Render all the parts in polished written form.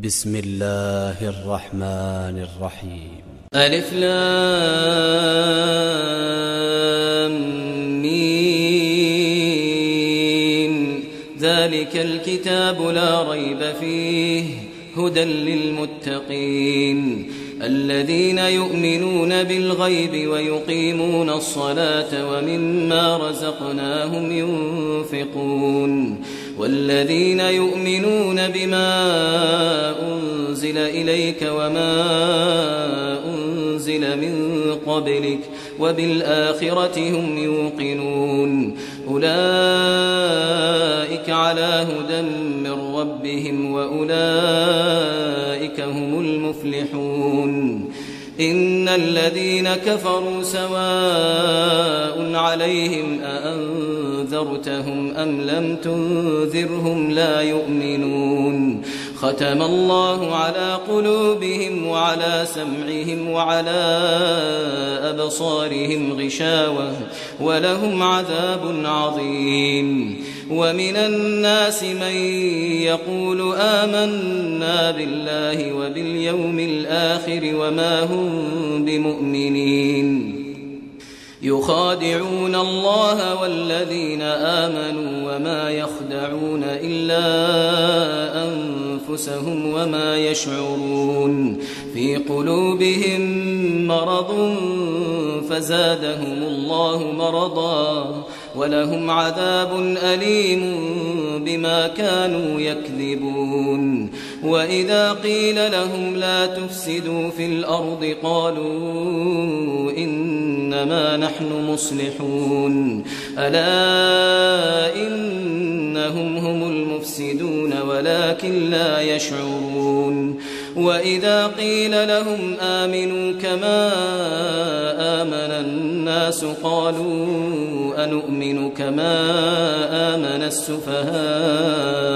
بسم الله الرحمن الرحيم. ألف لام ميم. ذلك الكتاب لا ريب فيه هدى للمتقين الذين يؤمنون بالغيب ويقيمون الصلاة ومما رزقناهم ينفقون والذين يؤمنون بما أنزل إليك وما أنزل من قبلك وبالآخرة هم يوقنون أولئك على هدى من ربهم وأولئك هم المفلحون. إن الذين كفروا سواء عليهم أأنذرتهم أم لم تنذرهم لا يؤمنون. ختم الله على قلوبهم وعلى سمعهم وعلى أبصارهم غشاوة ولهم عذاب عظيم. ومن الناس من يقول آمنا بالله وباليوم الآخر وما هم بمؤمنين يخادعون الله والذين آمنوا وما يخدعون إلا أنفسهم وما يشعرون. في قلوبهم مرض فزادهم الله مرضا ولهم عذاب أليم بما كانوا يكذبون. وإذا قيل لهم لا تفسدوا في الأرض قالوا إنما نحن مصلحون ألا إنهم هم المفسدون ولكن لا يشعرون. وإذا قيل لهم آمنوا كما آمن الناس قالوا أنؤمن كما آمن السفهاء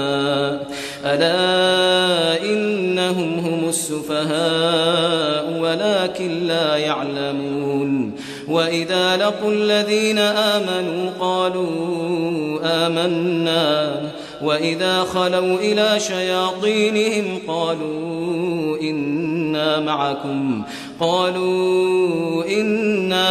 ألا إنهم هم السفهاء ولكن لا يعلمون. وإذا لقوا الذين آمنوا قالوا آمنا وإذا خلوا إلى شياطينهم قالوا إنا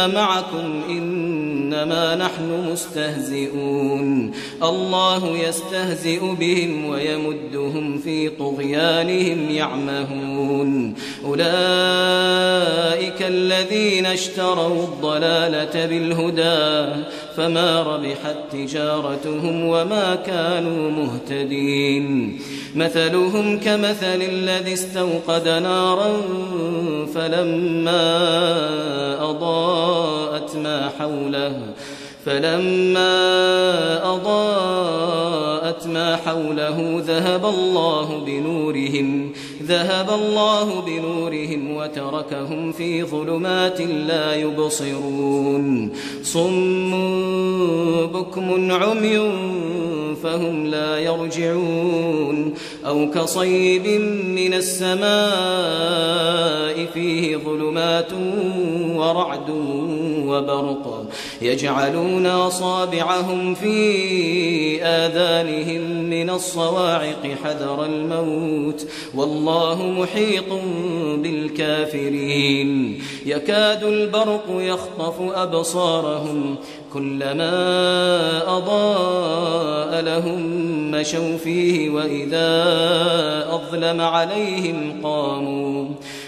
معكم إنما نحن مستهزئون. الله يستهزئ بهم ويمدهم في طغيانهم يعمهون. أولئك الذين اشتروا الضلالة بالهدى فما ربحت تجارتهم وما كانوا مهتدين. مثلهم كمثل الذي استوقد نارا فلما أضاءت ما حوله ذهب الله بنورهم وتركهم في ظلمات لا يبصرون. صم بكم عمي فهم لا يرجعون. أو كصيب من السماء فيه ظلمات ورعد وبرق يجعلون أصابعهم في آذانهم من الصواعق حذر الموت والله محيط بالكافرين. يكاد البرق يخطف أبصارهم كلما أضاء لهم مشوا فيه وإذا أظلم عليهم قاموا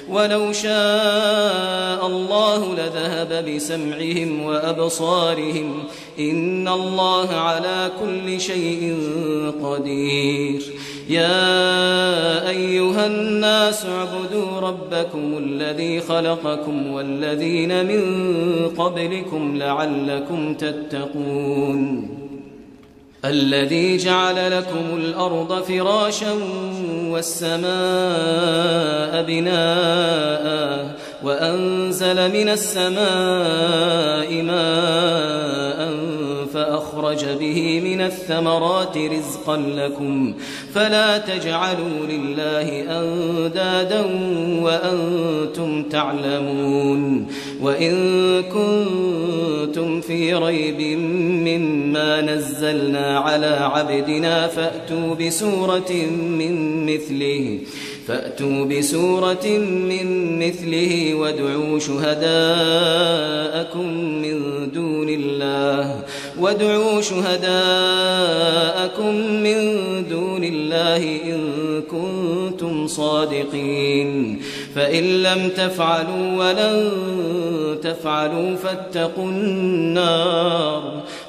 ولو شاء الله لذهب بسمعهم وأبصارهم إن الله على كل شيء قدير. يا أيها الناس اعبدوا ربكم الذي خلقكم والذين من قبلكم لعلكم تتقون. الذي جعل لكم الأرض فراشا والسماء بناء وأنزل من السماء ماء فأخرج به من الثمرات رزقا لكم فلا تجعلوا لله أندادا وأنتم تعلمون. وإن كنتم في ريب مما نزلنا على عبدنا فأتوا بسورة من مثله فأتوا بسورة من مثله وادعوا شهداءكم من دون الله إن كنتم صادقين فإن لم تفعلوا ولن تفعلوا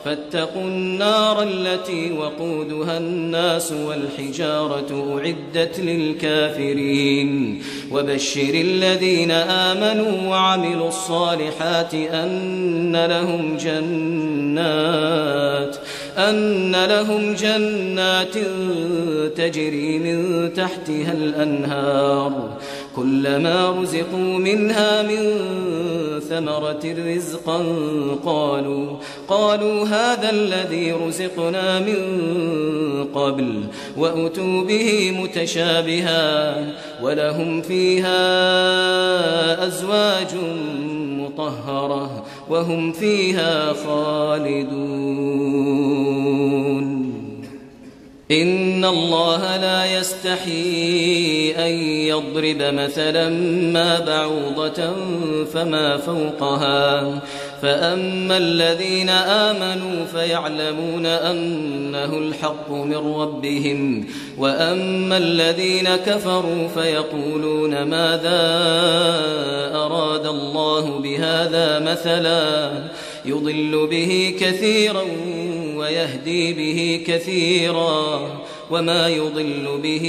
فاتقوا النار التي وقودها الناس والحجارة أعدت للكافرين وبشر الذين آمنوا وعملوا الصالحات أن لهم جنات تجري من تحتها الأنهار كلما رزقوا منها من ثمرة رزقا قالوا هذا الذي رزقنا من قبل وأتوا به متشابها ولهم فيها أزواج مطهرة وهم فيها خالدون إن الله لا يستحيي أن يضرب مثلا ما بعوضة فما فوقها فأما الذين آمنوا فيعلمون أنه الحق من ربهم وأما الذين كفروا فيقولون ماذا أراد الله بهذا مثلا يضل به كثيرا ويهدي به كثيرا وما يضل به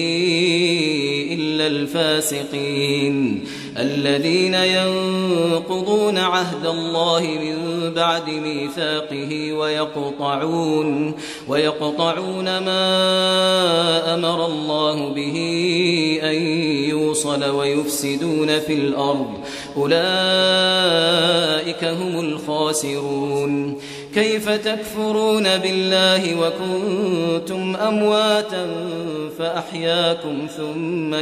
إلا الفاسقين الذين ينقضون عهد الله من بعد ميثاقه ويقطعون ما أمر الله به أن يوصل ويفسدون في الأرض أولئك هم الخاسرون كيف تكفرون بالله وكنتم أمواتا فأحياكم ثم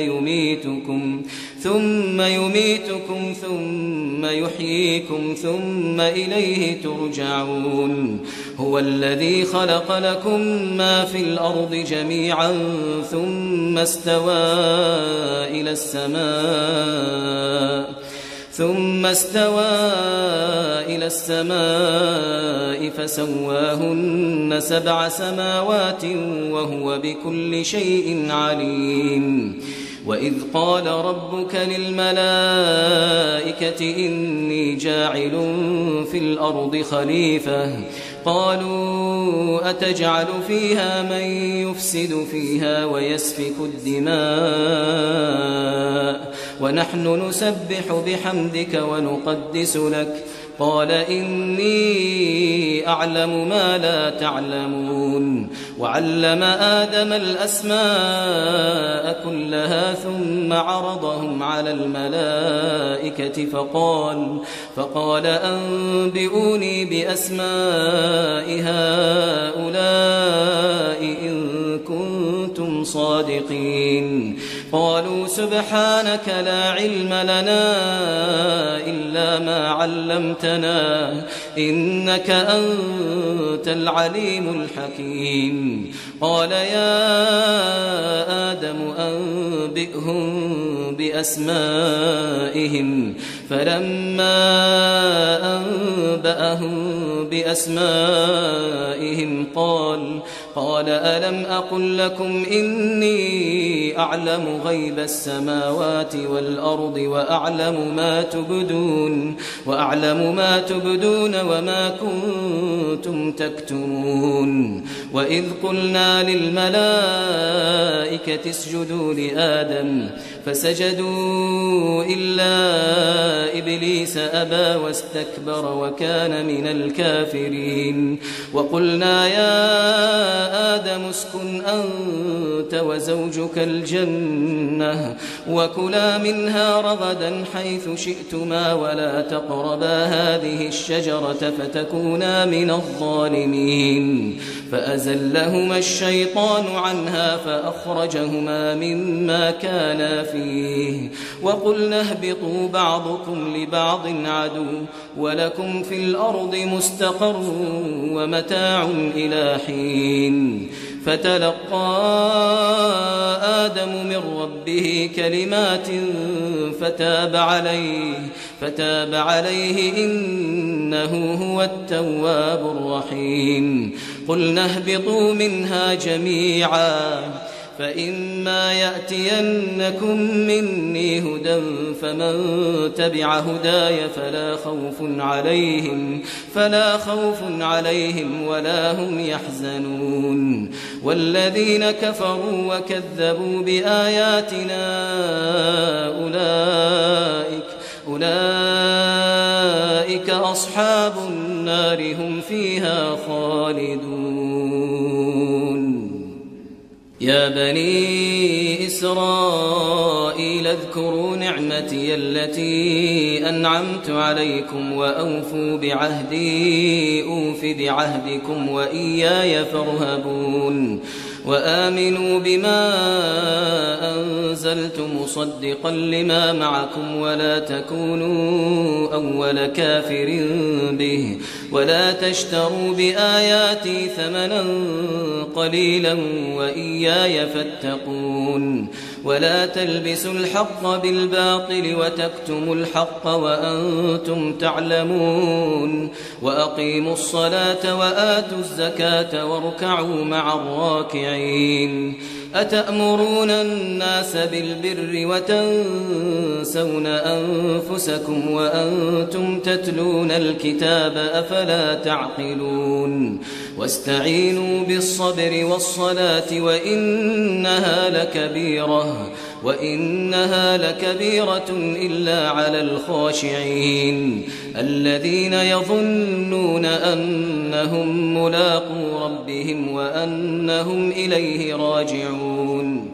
يميتكم ثم يحييكم ثم إليه ترجعون هو الذي خلق لكم ما في الأرض جميعا ثم استوى إلى السماء فسواهن 7 سماوات وهو بكل شيء عليم وإذ قال ربك للملائكة إني جاعل في الأرض خليفة قالوا أتجعل فيها من يفسد فيها ويسفك الدماء ونحن نسبح بحمدك ونقدس لك قال إني أعلم ما لا تعلمون وعلم آدم الأسماء كلها ثم عرضهم على الملائكة فقال أنبئوني بأسماء هؤلاء إن كنتم صادقين قالوا سبحانك لا علم لنا إلا ما علمتنا إنك أنت العليم الحكيم قال يا آدم أنبئهم بأسمائهم فلما أنبأهم بأسمائهم قال ألم أقل لكم إني أعلم غيب السماوات والأرض وأعلم ما تبدون وما كنتم تكتمون وإذ قلنا للملائكة اسجدوا لآدم فسجدوا إلا إبليس أبى واستكبر وكان من الكافرين وقلنا يا آدم اسكن أنت وزوجك الجنة وكلا منها رغدا حيث شئتما ولا تقربا هذه الشجرة فتكونا من الظالمين فأزلهما الشيطان عنها فأخرجهما مما كانا فيه وقلنا اهبطوا بعضكم لبعض عدو ولكم في الأرض مستقر ومتاع إلى حين فتلقى آدم من ربه كلمات فتاب عليه إنه هو التواب الرحيم قلنا اهبطوا منها جميعا فإما يأتينكم مني هدى فمن تبع هداي فلا خوف عليهم ولا هم يحزنون والذين كفروا وكذبوا بآياتنا أولئك أصحاب النار هم فيها خالدون يا بني إسرائيل اذكروا نعمتي التي أنعمت عليكم وأوفوا بعهدي أوف بعهدكم وإياي فارهبون وآمنوا بما أنزلت مصدقا لما معكم ولا تكونوا أول كافر به ولا تشتروا بآياتي ثمنا قليلا وإياي فاتقون ولا تلبسوا الحق بالباطل وتكتموا الحق وأنتم تعلمون وأقيموا الصلاة وآتوا الزكاة واركعوا مع الراكعين أتأمرون الناس بالبر وتنسون أنفسكم وأنتم تتلون الكتاب أفلا تعقلون واستعينوا بالصبر والصلاة وإنها لكبيرة إلا على الخاشعين الذين يظنون أنهم ملاقو ربهم وأنهم إليه راجعون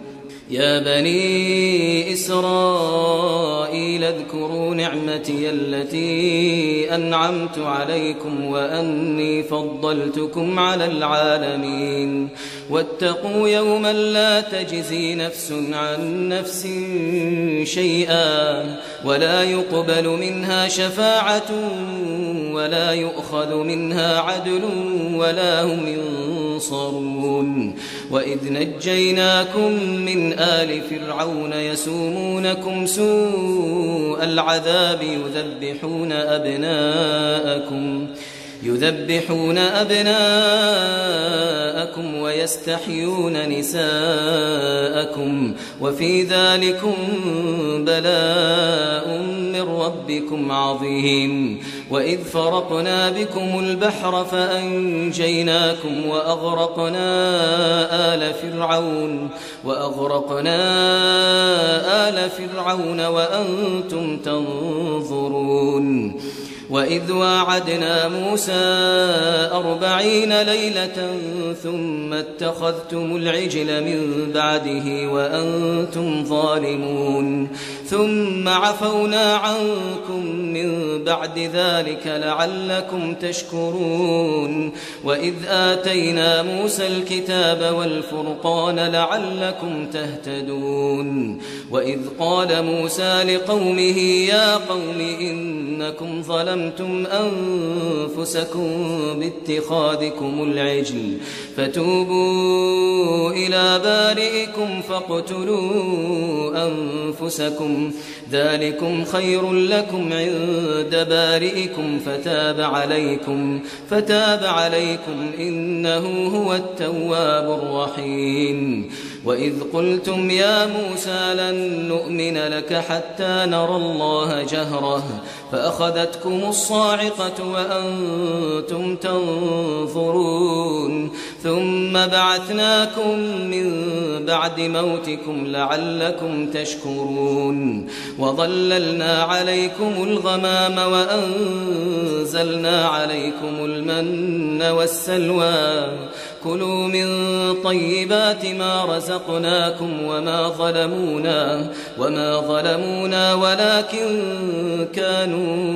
يا بني إسرائيل اذكروا نعمتي التي أنعمت عليكم وأني فضلتكم على العالمين واتقوا يوما لا تجزي نفس عن نفس شيئا ولا يقبل منها شفاعة ولا يؤخذ منها عدل ولا هم ينصرون وإذ نجيناكم من آل فرعون يسومونكم سوء العذاب يذبحون أبناءكم ويستحيون نساءكم وفي ذلكم بلاء من ربكم عظيم وإذ فرقنا بكم البحر فأنجيناكم وأغرقنا آل فرعون وأنتم تنظرون وإذ واعدنا موسى 40 ليلة ثم اتخذتم العجل من بعده وأنتم ظالمون ثم عفونا عنكم من بعد ذلك لعلكم تشكرون وإذ آتينا موسى الكتاب والفرقان لعلكم تهتدون وإذ قال موسى لقومه يا قوم إنكم ظلمتم أنفسكم باتخاذكم العجل فتوبوا إلى بارئكم فاقتلوا أنفسكم ذلكم خير لكم عند بارئكم فتاب عليكم إنه هو التواب الرحيم وإذ قلتم يا موسى لن نؤمن لك حتى نرى الله جهرة فأخذتكم الصاعقة وأنتم تنظرون ثم بعثناكم من بعد موتكم لعلكم تشكرون وظللنا عليكم الغمام وأنزلنا عليكم المن والسلوى كلوا من طيبات ما رزقناكم وما ظلمونا ولكن كانوا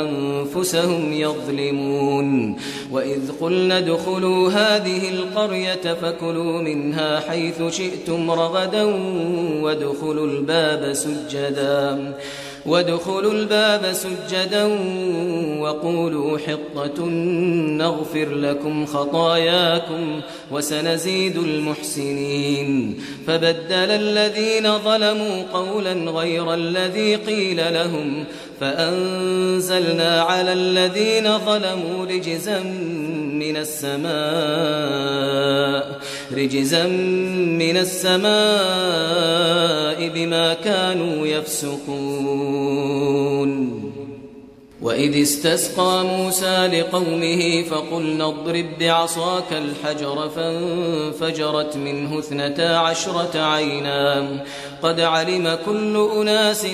أنفسهم يظلمون وإذ قلنا ادخلوا هذه القرية فكلوا منها حيث شئتم رغدا وادخلوا الباب سجدا وقولوا حطة نغفر لكم خطاياكم وسنزيد المحسنين. فبدل الذين ظلموا قولا غير الذي قيل لهم فأنزلنا على الذين ظلموا رجزا من السماء بما كانوا يفسقون. وإذ استسقى موسى لقومه فقلنا اضرب بعصاك الحجر فانفجرت منه 12 عينا قد علم كل أناس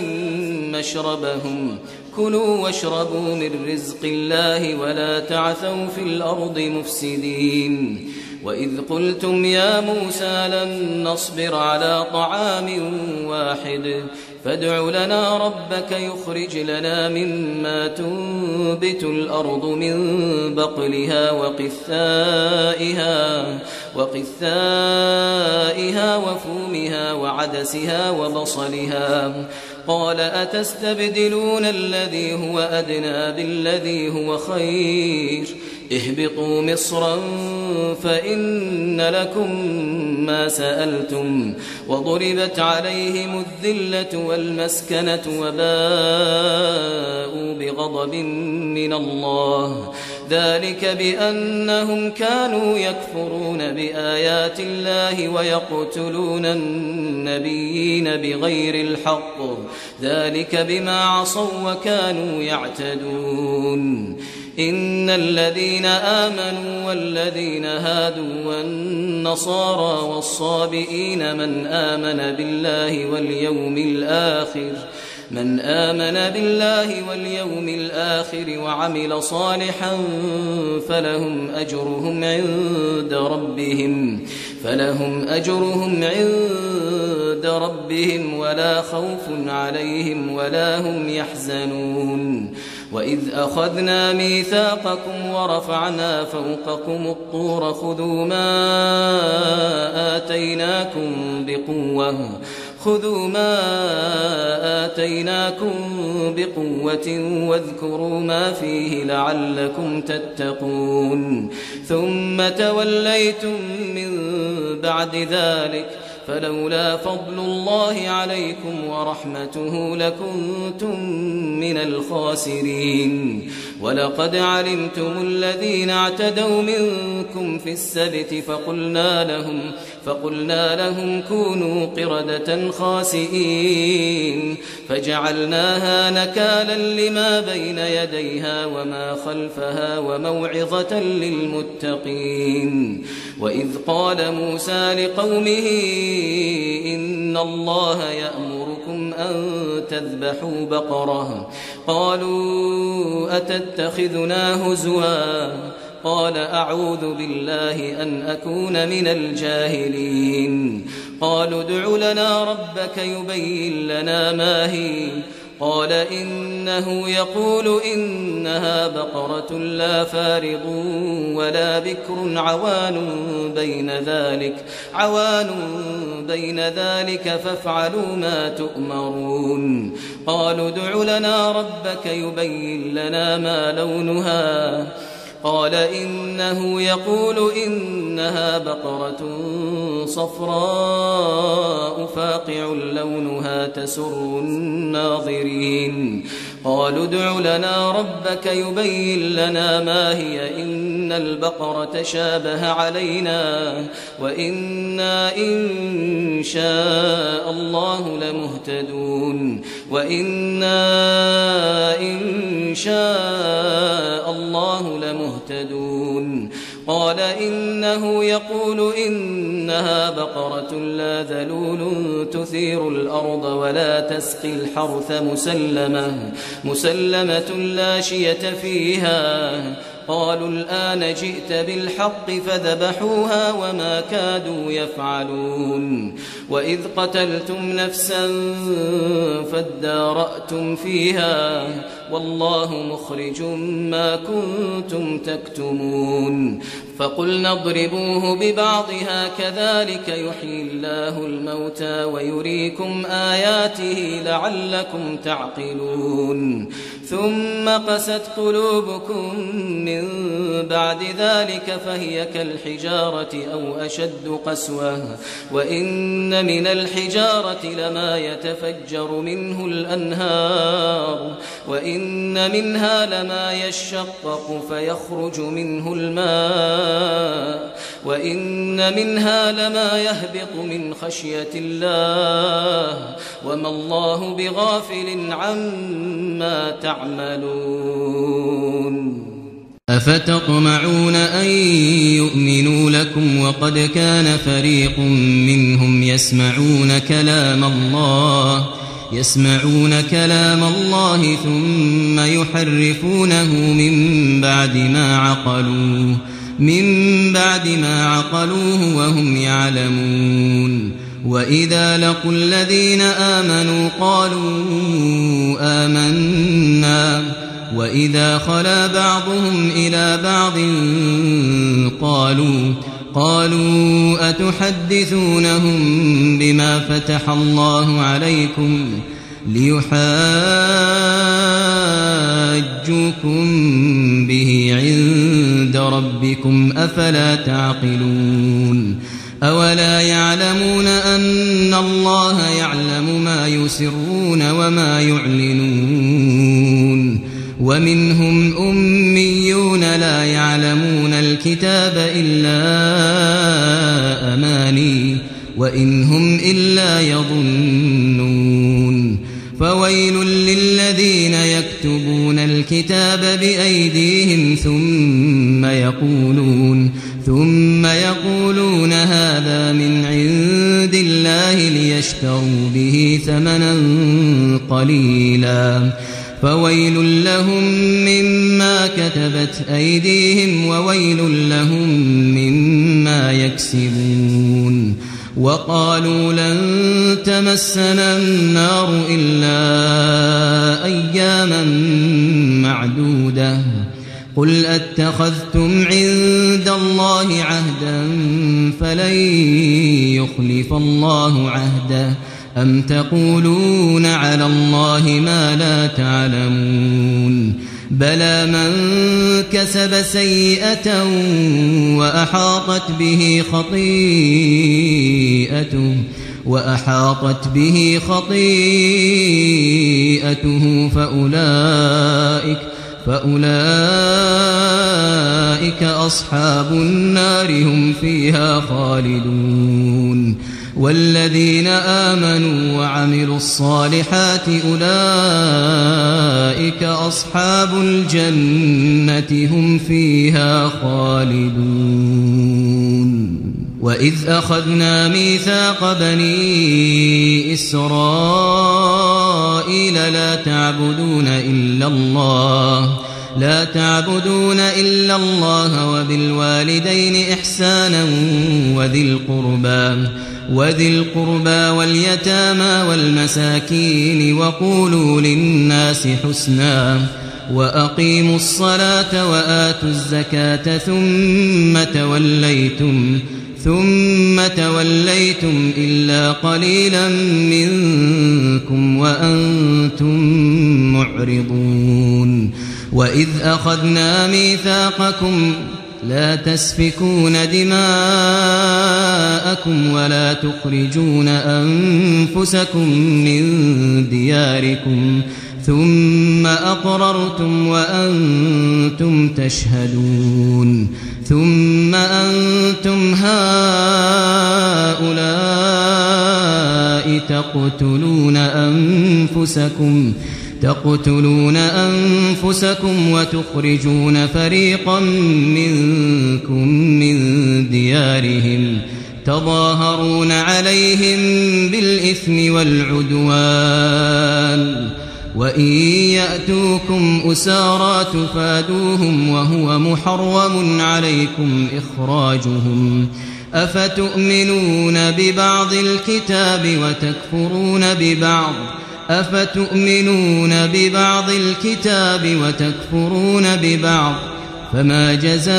مشربهم كلوا واشربوا من رزق الله ولا تعثوا في الأرض مفسدين. وإذ قلتم يا موسى لن نصبر على طعام واحد فادع لنا ربك يخرج لنا مما تنبت الأرض من بقلها وقثائها وفومها وعدسها وبصلها قال أتستبدلون الذي هو أدنى بالذي هو خير اهبطوا مصرا فإن لكم ما سألتم وضربت عليهم الذلة والمسكنة وباءوا بغضب من الله ذلك بأنهم كانوا يكفرون بآيات الله ويقتلون النبيين بغير الحق ذلك بما عصوا وكانوا يعتدون. إن الذين آمنوا والذين هادوا والنصارى والصابئين من آمن بالله واليوم الآخر وعمل صالحا فلهم أجرهم عند ربهم ولا خوف عليهم ولا هم يحزنون. وإذ أخذنا ميثاقكم ورفعنا فوقكم الطور خذوا ما آتيناكم بقوة واذكروا ما فيه لعلكم تتقون ثم توليتم من بعد ذلك فلولا فضل الله عليكم ورحمته لكنتم من الخاسرين. ولقد علمتم الذين اعتدوا منكم في السبت فقلنا لهم كونوا قردة خاسئين فجعلناها نكالا لما بين يديها وما خلفها وموعظة للمتقين. وإذ قال موسى لقومه إن الله يأمركم أن تذبحوا بقرة قالوا أتتخذنا هزوا قال أعوذ بالله أن أكون من الجاهلين. قالوا ادع لنا ربك يبين لنا ما هي قال إنه يقول إنها بقرة لا فارض ولا بكر عوان بين ذلك فافعلوا ما تؤمرون. قالوا ادع لنا ربك يبين لنا ما لونها قال إنه يقول إنها بقرة صفراء فاقع لونها تسر الناظرين. قالوا ادع لنا ربك يبين لنا ما هي إن البقرة شابه علينا وإنا إن شاء الله لمهتدون. قال إنه يقول إنها بقرة لا ذلول تثير الأرض ولا تسقي الحرث مسلمة لا شية فيها. قالوا الآن جئت بالحق فذبحوها وما كادوا يفعلون. وإذ قتلتم نفسا فادارأتم فيها والله مخرج ما كنتم تكتمون فقلنا اضربوه ببعضها كذلك يحيي الله الموتى ويريكم آياته لعلكم تعقلون ثم قست قلوبكم من بعد ذلك فهي كالحجارة أو أشد قسوة وإن من الحجارة لما يتفجر منه الأنهار وإن منها لما يشقق فيخرج منه الماء وإن منها لما يهبط من خشية الله وما الله بغافل عما تعملون أفتطمعون أن يؤمنوا لكم وقد كان فريق منهم يسمعون كلام الله ثم يحرفونه من بعد ما عقلوه وهم يعلمون وإذا لقوا الذين آمنوا قالوا آمنا وإذا خلا بعضهم إلى بعض قالوا أتحدثونهم بما فتح الله عليكم ليحاجوكم به عند ربكم أفلا تعقلون أولا يعلمون أن الله يعلم ما يسرون وما يعلنون ومنهم أميون لا يعلمون الكتاب إلا أماني وإن هم إلا يظنون فويل للذين يكتبون الكتاب بأيديهم ثم يقولون هذا من عند الله ليشتروا به ثمنا قليلا فويل لهم مما كتبت أيديهم وويل لهم مما يكسبون وقالوا لن تمسنا النار إلا أياما معدودة قل أتخذتم عند الله عهدا فلن يخلف الله عهده أم تقولون على الله ما لا تعلمون بلى من كسب سيئة وأحاطت به خطيئته فأولئك أصحاب النار هم فيها خالدون والذين آمنوا وعملوا الصالحات أولئك أصحاب الجنة هم فيها خالدون وإذ أخذنا ميثاق بني إسرائيل لا تعبدون إلا الله وبالوالدين إحسانا وذي القربى واليتامى والمساكين وقولوا للناس حسنا وأقيموا الصلاة وآتوا الزكاة ثم توليتم إلا قليلا منكم وأنتم معرضون وإذ أخذنا ميثاقكم لا تسفكون دماءكم ولا تخرجون أنفسكم من دياركم ثم أقررتم وأنتم تشهدون ثم أنتم هؤلاء تقتلون أنفسكم وتخرجون فريقا منكم من ديارهم تظاهرون عليهم بالإثم والعدوان وإن يأتوكم أسارى تفادوهم وهو محرم عليكم أفتؤمنون ببعض الكتاب وتكفرون ببعض فما جزاء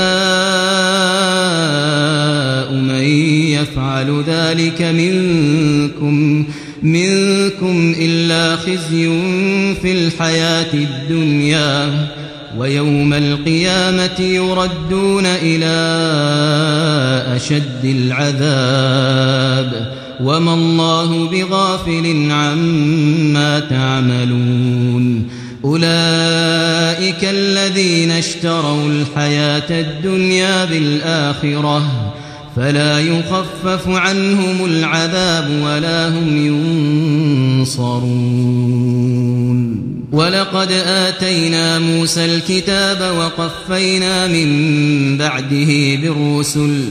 من يفعل ذلك منكم إلا خزي في الحياة الدنيا ويوم القيامة يردون إلى أشد العذاب وما الله بغافل عما تعملون أولئك الذين اشتروا الحياة الدنيا بالآخرة فلا يخفف عنهم العذاب ولا هم ينصرون ولقد آتينا موسى الكتاب وقفينا من بعده بالرسل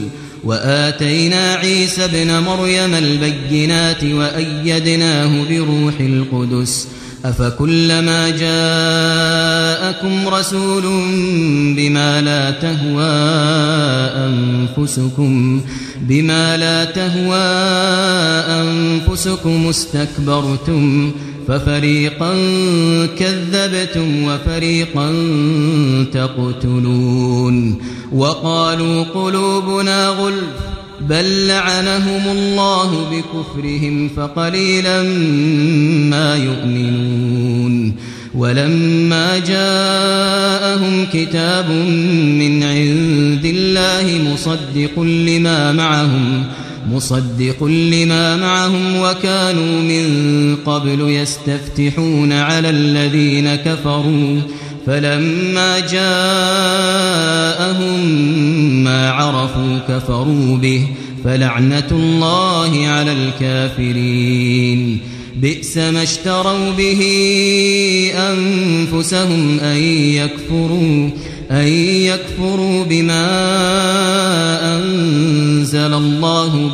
وآتينا عيسى ابن مريم البينات وأيدناه بروح القدس أفكلما جاءكم رسول بما لا تهوى أنفسكم استكبرتم ففريقا كذبتم وفريقا تقتلون وقالوا قلوبنا غلف بل لعنهم الله بكفرهم فقليلا ما يؤمنون ولما جاءهم كتاب من عند الله مصدق لما معهم وكانوا من قبل يستفتحون على الذين كفروا فلما جاءهم ما عرفوا كفروا به فلعنة الله على الكافرين بئس ما اشتروا به أنفسهم أن يكفروا بما أنزل الله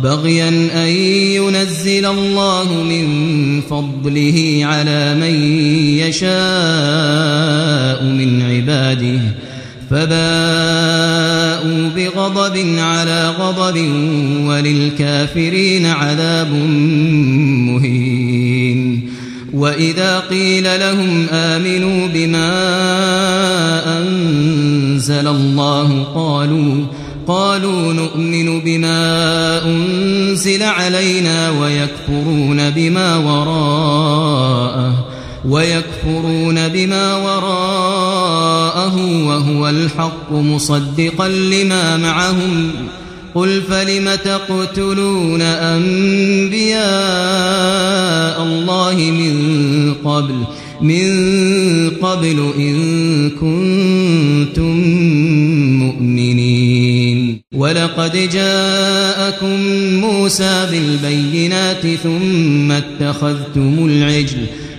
بغيا أن ينزل الله من فضله على من يشاء من عباده فباءوا بغضب على غضب وللكافرين عذاب مهين وإذا قيل لهم آمنوا بما أنزل الله قالوا نؤمن بما أنزل علينا ويكفرون بما وراءه وهو الحق مصدقا لما معهم قل فلم تقتلون أنبياء الله من قبل إن كنتم مؤمنين ولقد جاءكم موسى بالبينات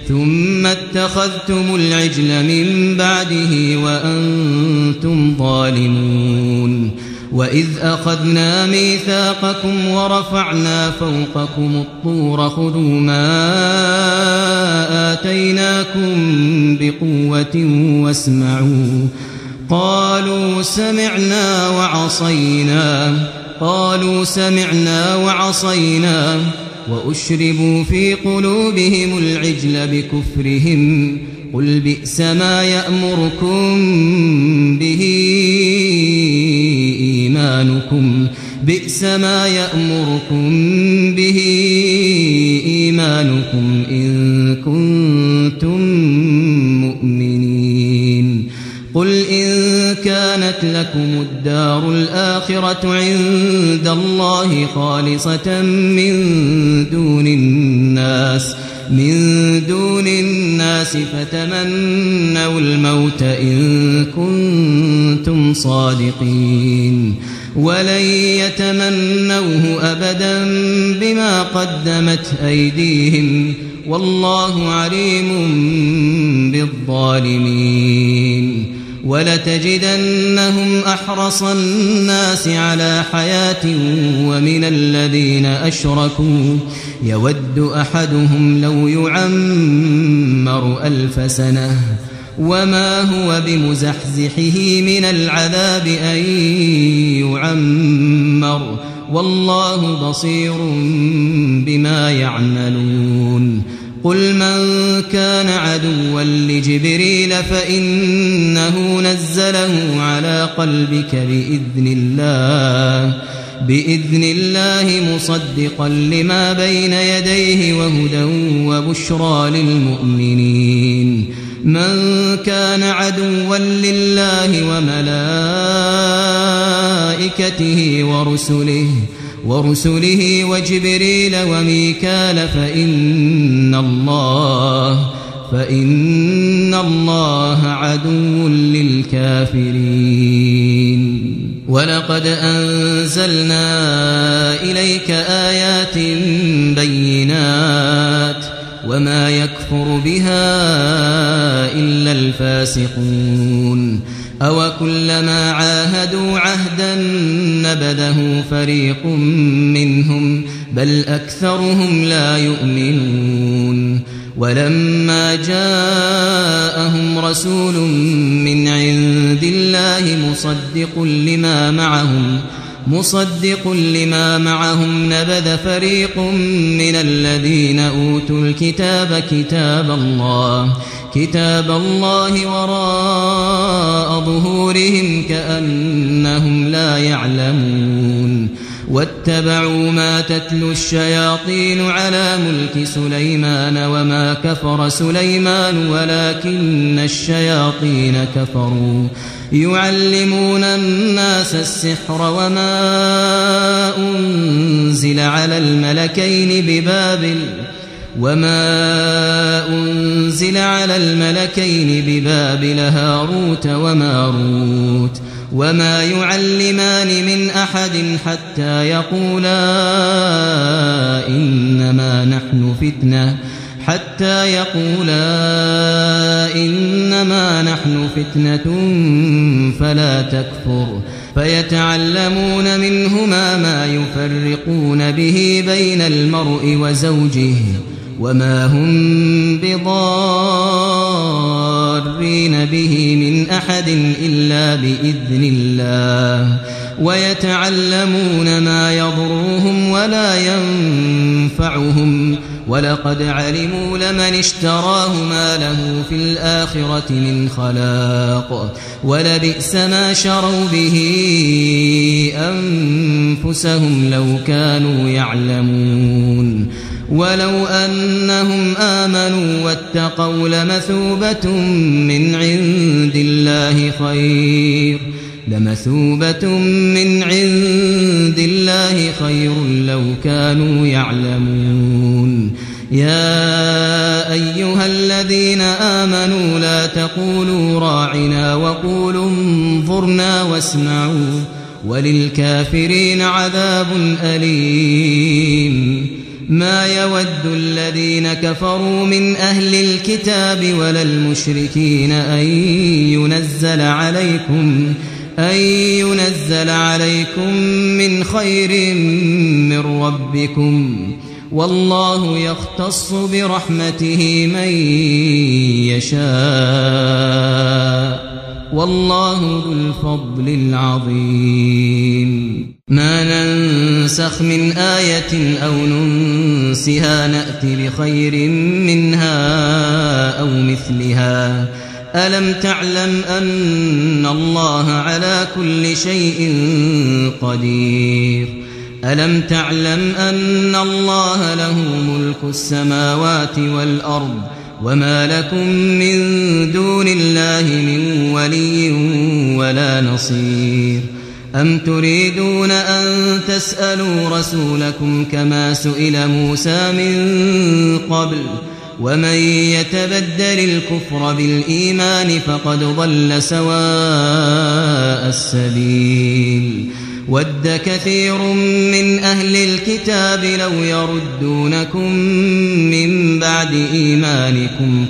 ثم اتخذتم العجل من بعده وأنتم ظالمون وإذ أخذنا ميثاقكم ورفعنا فوقكم الطور خذوا ما آتيناكم بقوة واسمعوا قالوا سمعنا وعصينا وأشربوا في قلوبهم العجل بكفرهم قل بئس ما يأمركم به إيمانكم إن كنتم مؤمنين قل إن كانت لكم الدار الآخرة عند الله خالصة من دون الناس فتمنوا الموت إن كنتم صادقين ولن يتمنوه أبدا بما قدمت أيديهم والله عليم بالظالمين ولتجدنهم أحرص الناس على حياة ومن الذين أشركوا يود أحدهم لو يعمر 1000 سنة وما هو بمزحزحه من العذاب أن يعمر والله بصير بما يعملون قل من كان عدوا لجبريل فإنه نزله على قلبك بإذن الله مصدقا لما بين يديه وهدى وبشرى للمؤمنين من كان عدوا لله وملائكته ورسله وجبريل وميكال فإن الله عدو للكافرين ولقد أنزلنا إليك آيات بينات وما يكفر بها إلا الفاسقون أوكلما عاهدوا عهدا نبذه فريق منهم بل أكثرهم لا يؤمنون ولما جاءهم رسول من عند الله مصدق لما معهم نبذ فريق من الذين أوتوا الكتاب كتاب الله وراء ظهورهم كأنهم لا يعلمون واتبعوا ما تتلو الشياطين على ملك سليمان وما كفر سليمان ولكن الشياطين كفروا يعلمون الناس السحر وما أنزل على الملكين ببابل هاروت وماروت وما يعلمان من أحد حتى يقولا إنما نحن فتنة فلا تكفر فيتعلمون منهما ما يفرقون به بين المرء وزوجه وما هم بضارين به من أحد إلا بإذن الله ويتعلمون ما يضرهم ولا ينفعهم ولقد علموا لمن اشتراه ما له في الآخرة من خلاق ولبئس ما شروا به أنفسهم لو كانوا يعلمون ولو أنهم آمنوا واتقوا لمثوبة من عند الله خير لو كانوا يعلمون يا أيها الذين آمنوا لا تقولوا راعنا وقولوا انظرنا واسمعوا وللكافرين عذاب أليم ما يود الذين كفروا من أهل الكتاب ولا المشركين أن ينزل عليكم من خير من ربكم والله يختص برحمته من يشاء والله ذو الفضل العظيم ما ننسخ من آية أو ننسها نأتي بخير منها أو مثلها ألم تعلم أن الله على كل شيء قدير ألم تعلم أن الله له ملك السماوات والأرض وما لكم من دون الله من ولي ولا نصير أم تريدون أن تسألوا رسولكم كما سئل موسى من قبل ومن يتبدل الكفر بالإيمان فقد ضل سواء السبيل ود كثير من أهل الكتاب لو يردونكم من بعد إيمانكم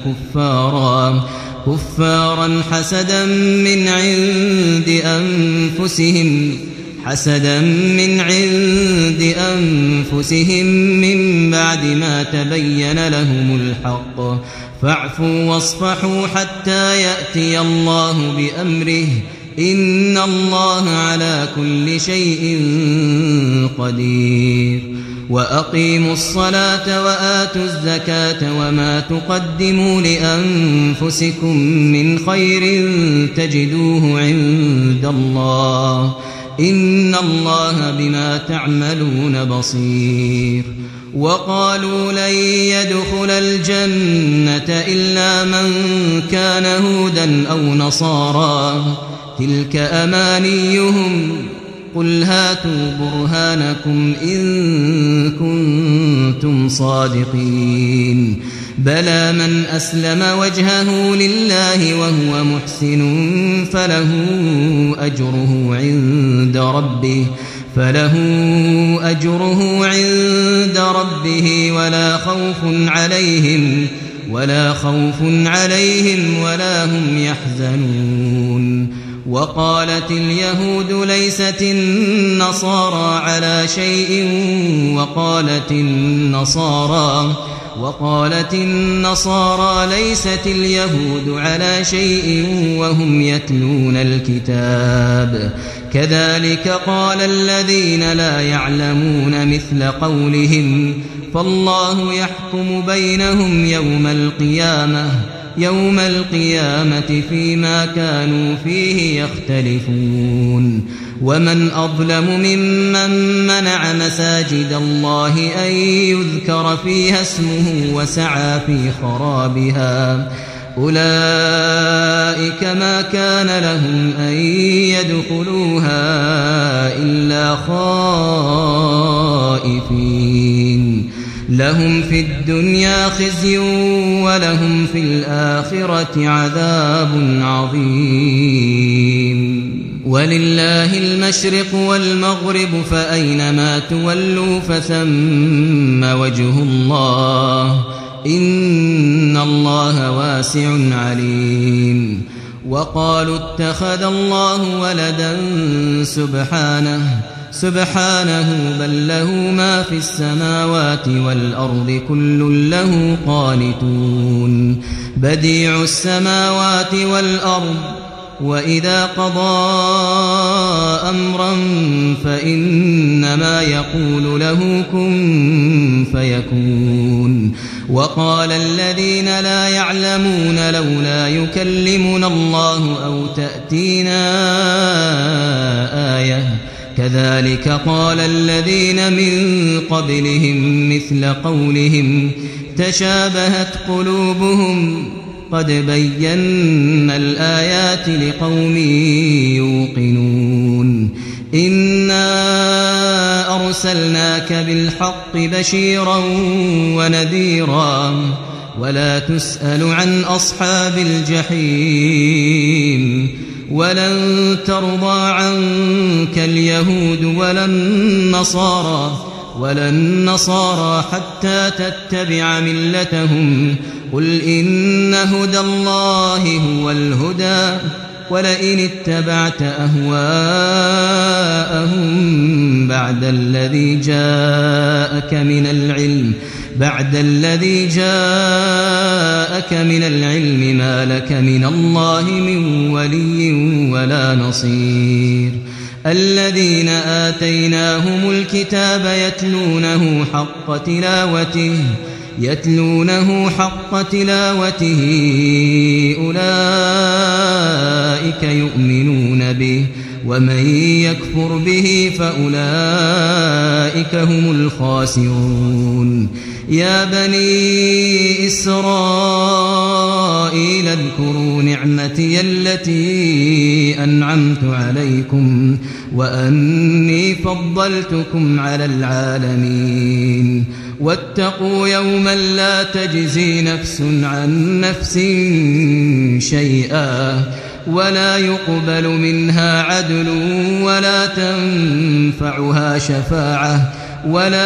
كفارا حسدا من عند أنفسهم حسدا من عند أنفسهم من بعد ما تبين لهم الحق فاعفوا واصفحوا حتى يأتي الله بأمره إن الله على كل شيء قدير وأقيموا الصلاة وآتوا الزكاة وما تقدموا لأنفسكم من خير تجدوه عند الله إن الله بما تعملون بصير وقالوا لن يدخل الجنة إلا من كان هودا أو نصارى تلك أمانيهم قل هاتوا برهانكم إن كنتم صادقين بلى من أسلم وجهه لله وهو محسن فله أجره عند ربه ولا خوف عليهم ولا هم يحزنون وقالت اليهود ليست النصارى على شيء وقالت النصارى ليست اليهود على شيء وهم يتلون الكتاب كذلك قال الذين لا يعلمون مثل قولهم فالله يحكم بينهم يوم القيامة فيما كانوا فيه يختلفون ومن أظلم ممن منع مساجد الله أن يذكر فيها اسمه وسعى في خرابها أولئك ما كان لهم أن يدخلوها إلا خائفين لهم في الدنيا خزي ولهم في الآخرة عذاب عظيم ولله المشرق والمغرب فأينما تولوا فثم وجه الله إن الله واسع عليم وقالوا اتخذ الله ولدا سبحانه بل له ما في السماوات والأرض كل له قانتون بديع السماوات والأرض وإذا قضى أمرا فإنما يقول له كن فيكون وقال الذين لا يعلمون لولا يكلمنا الله أو تأتينا آية كذلك قال الذين من قبلهم مثل قولهم تشابهت قلوبهم قد بينا الآيات لقوم يوقنون إنا أرسلناك بالحق بشيرا ونذيرا ولا تسأل عن أصحاب الجحيم ولن ترضى عنك اليهود ولا النصارى حتى تتبع ملتهم قل إن هدى الله هو الهدى ولئن اتبعت أهواءهم بعد الذي جاءك من العلم ما لك من الله من ولي ولا نصير الذين آتيناهم الكتاب يتلونه حق تلاوته أولئك يؤمنون به ومن يكفر به فأولئك هم الخاسرون يا بني إسرائيل اذكروا نعمتي التي أنعمت عليكم وأني فضلتكم على العالمين واتقوا يوما لا تجزي نفس عن نفس شيئا ولا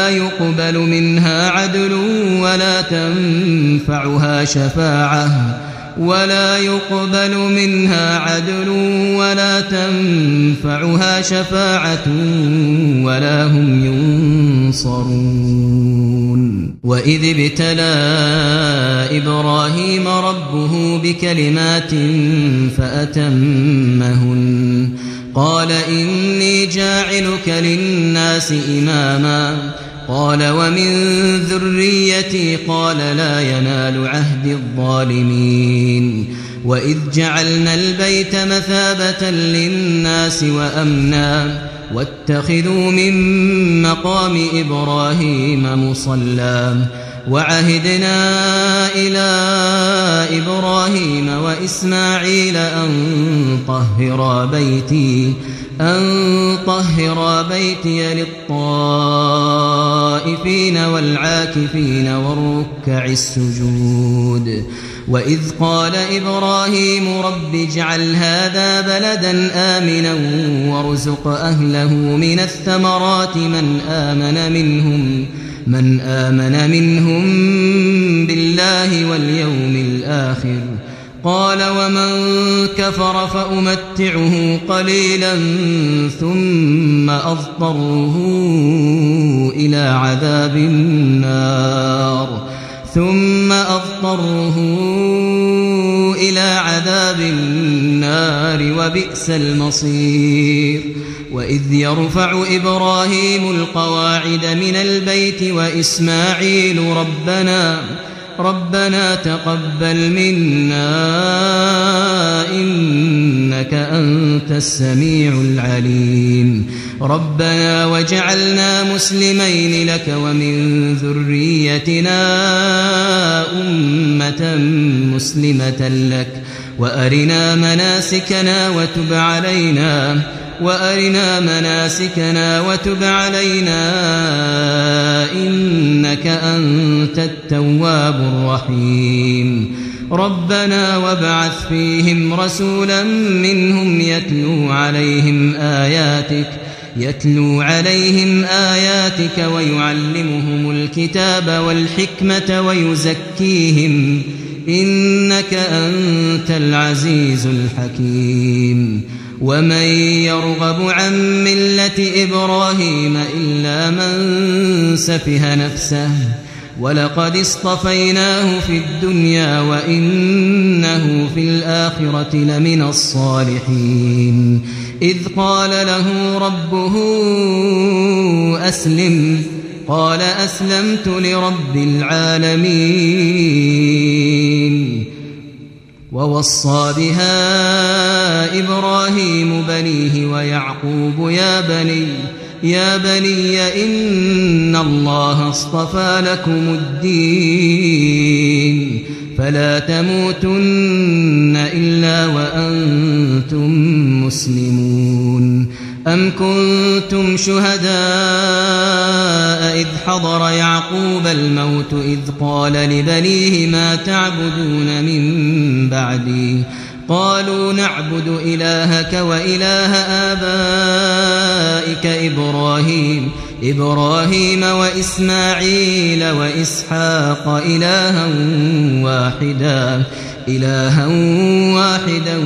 يقبل منها عدل ولا تنفعها شفاعة ولا يقبل منها عدل ولا تنفعها شفاعة ولا هم ينصرون وإذ ابتلى إبراهيم ربه بكلمات فأتمهن قال إني جاعلك للناس إماما قال ومن ذريتي قال لا ينال عهد الظالمين وإذ جعلنا البيت مثابة للناس وأمنا واتخذوا من مقام إبراهيم مصلى وعهدنا إلى إبراهيم وإسماعيل أن طهرا بيتي للطائفين والعاكفين والركع السجود وإذ قال إبراهيم رب اجعل هذا بلدا آمنا وارزق أهله من الثمرات من آمن منهم بالله واليوم الآخر قال ومن كفر فأمتعه قليلا ثم أضطره إلى عذاب النار وبئس المصير وإذ يرفع إبراهيم القواعد من البيت وإسماعيل ربنا تقبل منا إنك أنت السميع العليم ربنا وجعلنا مسلمين لك ومن ذريتنا أمة مسلمة لك وأرنا مناسكنا وتب علينا إنك أنت التواب الرحيم ربنا وابعث فيهم رسولا منهم يتلو عليهم آياتك ويعلمهم الكتاب والحكمة ويزكيهم إنك أنت العزيز الحكيم ومن يرغب عن ملة إبراهيم إلا من سفه نفسه ولقد اصطفيناه في الدنيا وإنه في الآخرة لمن الصالحين إذ قال له ربه أسلم قال أسلمت لرب العالمين ووصى بها إبراهيم بنيه ويعقوب يا بني إن الله اصطفى لكم الدين فلا تموتن إلا وأنتم مسلمون أم كنتم شهداء إذ حضر يعقوب الموت إذ قال لبنيه ما تعبدون من بعدي قالوا نعبد إلهك وإله آبائك إبراهيم وإسماعيل وإسحاق إلها واحدا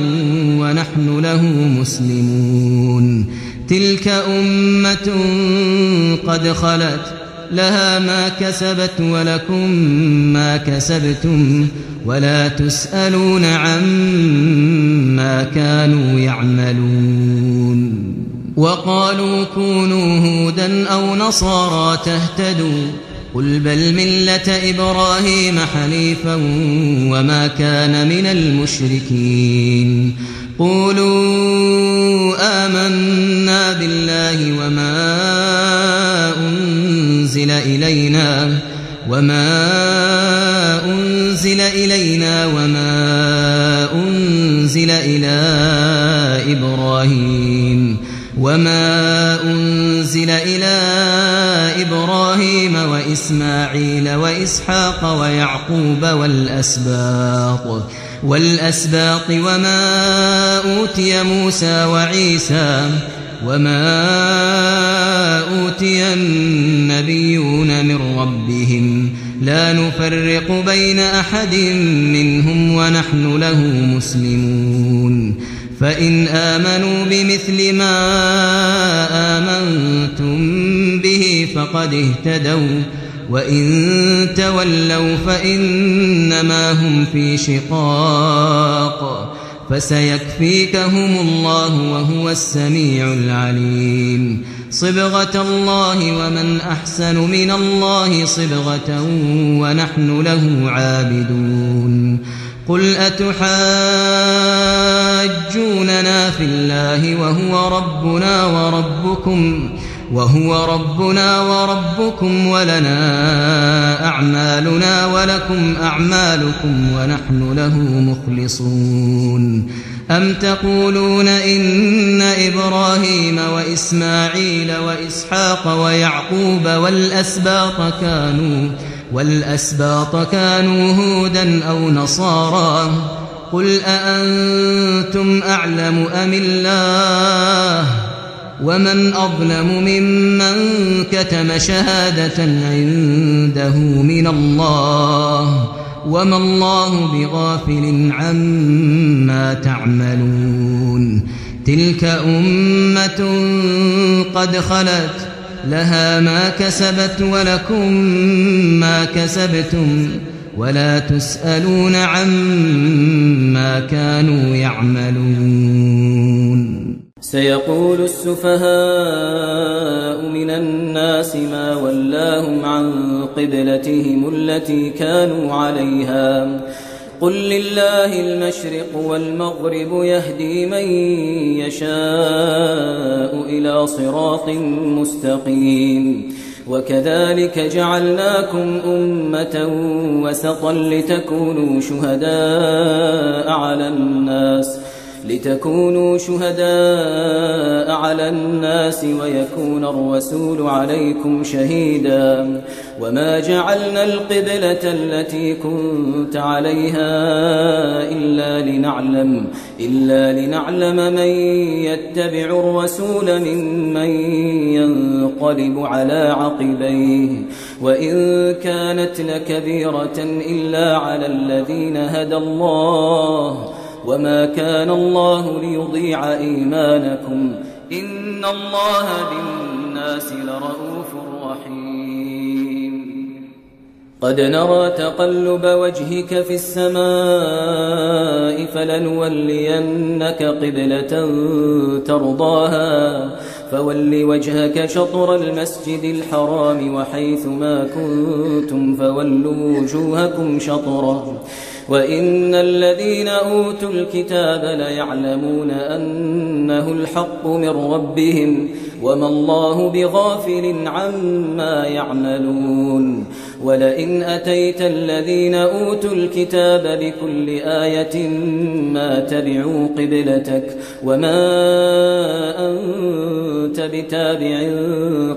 ونحن له مسلمون تلك أمة قد خلت لها ما كسبت ولكم ما كسبتم ولا تسألون عما كانوا يعملون وقالوا كونوا هودا أو نصارى تهتدوا قل بل ملة إبراهيم حنيفا وما كان من المشركين قولوا آمنا بالله وما أنزل إلينا وما أنزل إلى إبراهيم وإسماعيل وإسحاق ويعقوب والأسباط وما أوتي موسى وعيسى وما أوتي النبيون من ربهم لا نفرق بين أحد منهم ونحن له مسلمون فإن آمنوا بمثل ما آمنتم به فقد اهتدوا وإن تولوا فإنما هم في شقاق فسيكفيكهم الله وهو السميع العليم صبغة الله ومن أحسن من الله صبغة ونحن له عابدون قل أتحاجوننا في الله وهو ربنا وربكم ولنا أعمالنا ولكم أعمالكم ونحن له مخلصون أم تقولون إن إبراهيم وإسماعيل وإسحاق ويعقوب والأسباط كانوا هودا أو نصارى قل أأنتم أعلم أم الله ومن أظلم ممن كتم شهادة عنده من الله وما الله بغافل عما تعملون تلك أمة قد خلت لها ما كسبت ولكم ما كسبتم ولا تسألون عما كانوا يعملون سيقول السفهاء من الناس ما ولاهم عن قبلتهم التي كانوا عليها قل لله المشرق والمغرب يهدي من يشاء إلى صراط مستقيم وكذلك جعلناكم أمة وسطا لتكونوا شهداء على الناس ويكون الرسول عليكم شهيدا وما جعلنا القبلة التي كنت عليها إلا لنعلم من يتبع الرسول ممن ينقلب على عقبيه وإن كانت لكبيرة إلا على الذين هدى الله وما كان الله ليضيع إيمانكم إن الله بالناس لرءوف رحيم قد نرى تقلب وجهك في السماء فلنولينك قبلة ترضاها فول وجهك شطر المسجد الحرام وحيث ما كنتم فولوا وجوهكم شطره وإن الذين أوتوا الكتاب ليعلمون أنه الحق من ربهم وما الله بغافل عما يعملون ولئن أتيت الذين أوتوا الكتاب بكل آية ما تبعوا قبلتك وما أنت بتابع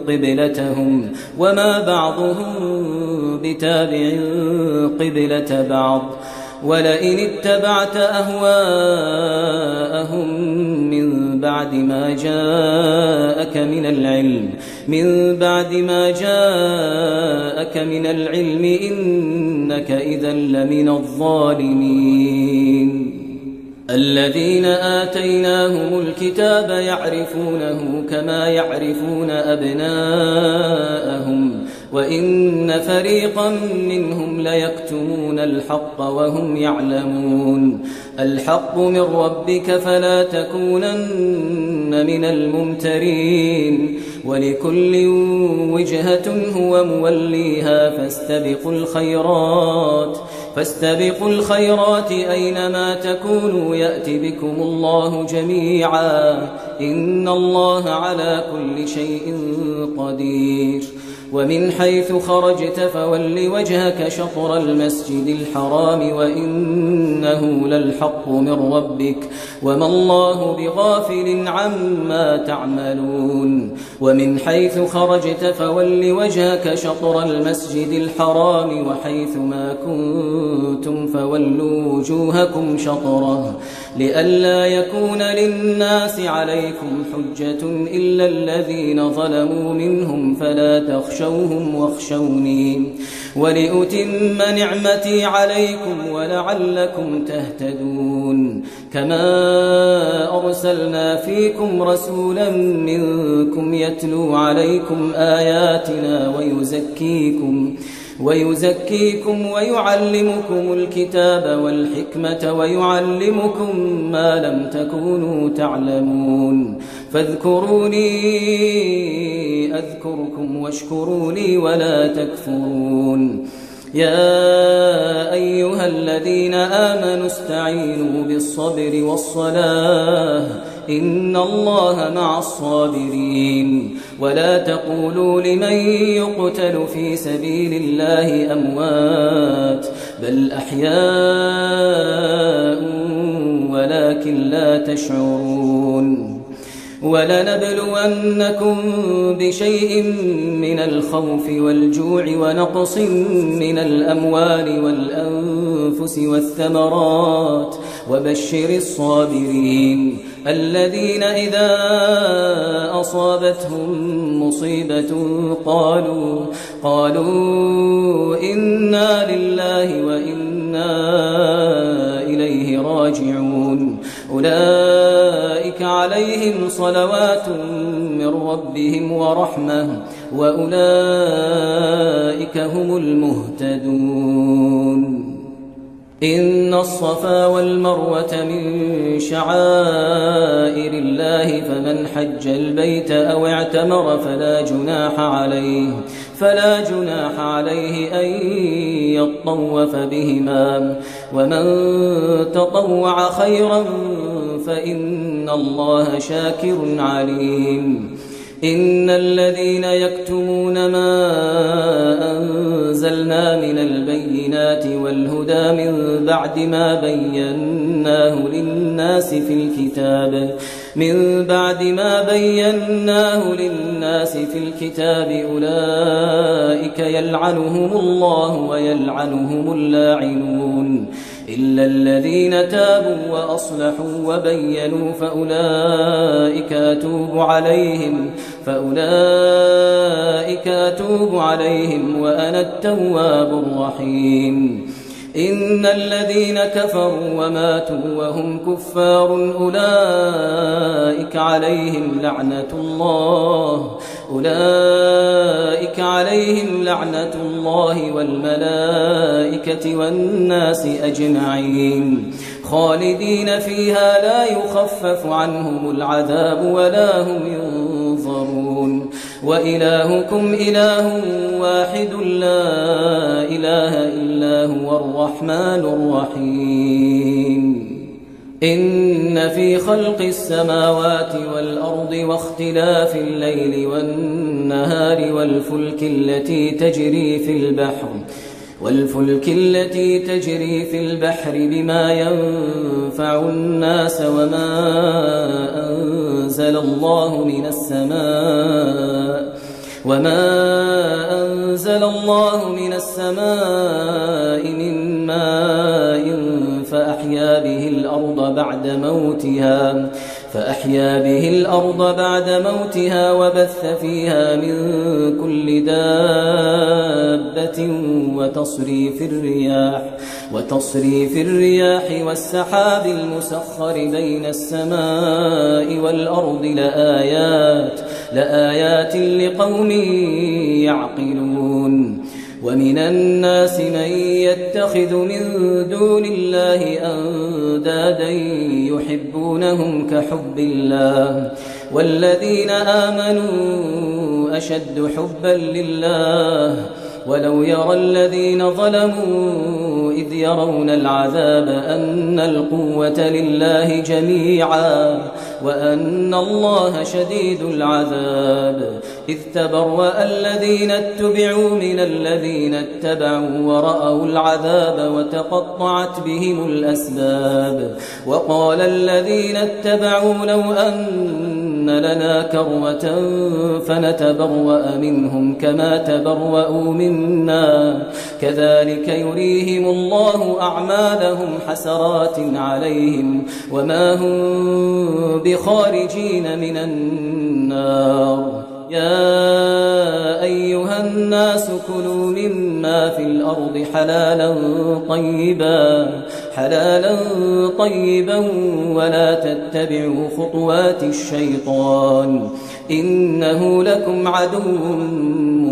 قبلتهم وما بعضهم بتابع قبلة بعض ولئن اتبعت أهواءهم من بعد ما جاءك من العلم إنك إذا لمن الظالمين الذين آتيناهم الكتاب يعرفونه كما يعرفون أبناءهم وإن فريقا منهم ليكتمون الحق وهم يعلمون الحق من ربك فلا تكونن من الممترين ولكل وجهة هو موليها فاستبقوا الخيرات أينما تكونوا يأتي بكم الله جميعا إن الله على كل شيء قدير ومن حيث خرجت فول وجهك شطر المسجد الحرام وإنه للحق من ربك وما الله بغافل عما تعملون ومن حيث خرجت فول وجهك شطر المسجد الحرام وحيث ما كنتم فولوا وجوهكم شطره لئلا يكون للناس عليكم حجة إلا الذين ظلموا منهم فلا تخشوهم فاخشوهم واخشوني ولأتم نعمتي عليكم ولعلكم تهتدون كما أرسلنا فيكم رسولا منكم يتلو عليكم آياتنا ويزكيكم ويعلمكم الكتاب والحكمة ويعلمكم ما لم تكونوا تعلمون فاذكروني أذكركم واشكروا لي ولا تكفرون يا أيها الذين آمنوا استعينوا بالصبر والصلاة إن الله مع الصابرين ولا تقولوا لمن يقتل في سبيل الله أموات بل أحياء ولكن لا تشعرون ولنبلونكم بشيء من الخوف والجوع ونقص من الأموال والأنفس والثمرات وبشر الصابرين الذين إذا أصابتهم مصيبة قالوا إنا لله وإنا إليه راجعون أولئك عليهم صلوات من ربهم ورحمة وأولئك هم المهتدون إن الصفا والمروة من شعائر الله فمن حج البيت أو اعتمر فلا جناح عليه أن يطوف بهما ومن تطوع خيرا فإن الله شاكر عليم إن الذين يكتمون ما أنزلنا من البينات والهدى من بعد ما بيناه للناس في الكتاب أولئك يلعنهم الله ويلعنهم اللاعنون إلا الذين تابوا وأصلحوا وبينوا فأولئك أتوب عليهم وأنا التواب الرحيم إن الذين كفروا وماتوا وهم كفار أولئك عليهم لعنة الله والملائكة والناس أجمعين خالدين فيها لا يخفف عنهم العذاب ولا هم ينظرون وإلهكم إله واحد لا إله إلا هو الرحمن الرحيم إن في خلق السماوات والأرض واختلاف الليل والنهار والفلك التي تجري في البحر بما ينفع الناس وما أنزل الله من السماء من ماء فأحيا به الأرض بعد موتها وبث فيها من كل دابة وتصريف الرياح والسحاب المسخر بين السماء والأرض لآيات لقوم يعقلون ومن الناس من يتخذ من دون الله أندادا يحبونهم كحب الله والذين آمنوا أشد حبا لله ولو يرى الذين ظلموا إذ يرون العذاب أن القوة لله جميعا وأن الله شديد العذاب إذ تبرأ الذين اتبعوا من الذين اتبعوا ورأوا العذاب وتقطعت بهم الأسباب وقال الذين اتبعوا لو أن لنا كرة فنتبرأ منهم كما تبرأوا منا كذلك يريهم الله أعمالهم حسرات عليهم وما هم بخارجين من النار يا أيها الناس كلوا مما في الأرض حلالا طيبا ولا تتبعوا خطوات الشيطان إنه لكم عدو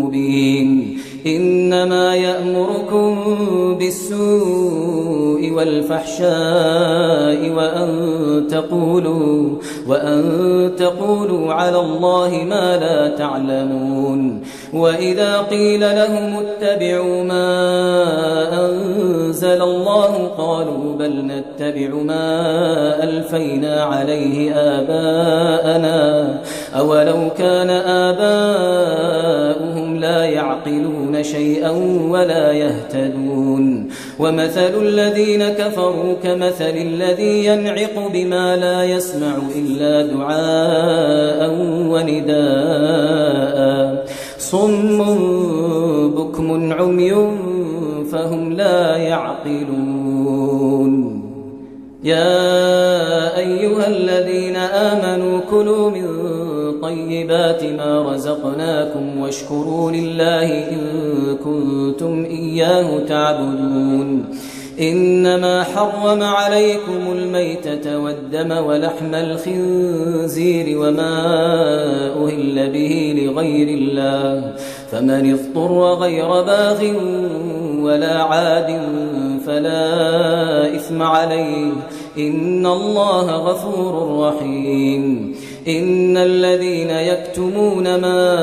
مبين إنما يأمركم بالسوء والفحشاء وأن تقولوا على الله ما لا تعلمون وإذا قيل لهم اتبعوا ما أنزل الله قالوا بل نتبع ما ألفينا عليه آباءنا أولو كان آباؤهم لا يعقلون شيئا ولا يهتدون ومثل الذين كفروا كمثل الذي ينعق بما لا يسمع إلا دعاء ونداء صم بكم عمي فهم لا يعقلون يا أيها الذين آمنوا كلوا من طيبات ما رزقناكم واشكروا لله إن كنتم إياه تعبدون إنما حرم عليكم الميتة والدم ولحم الخنزير وما أهل به لغير الله فمن اضطر غير باغ ولا عاد فلا إثم عليه إن الله غفور رحيم إن الذين يكتمون ما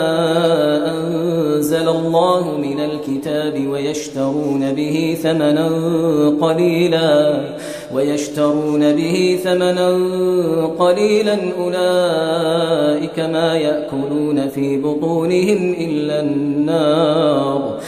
أنزل الله من الكتاب ويشترون به ثمنا قليلا أولئك ما يأكلون في بطونهم إلا النار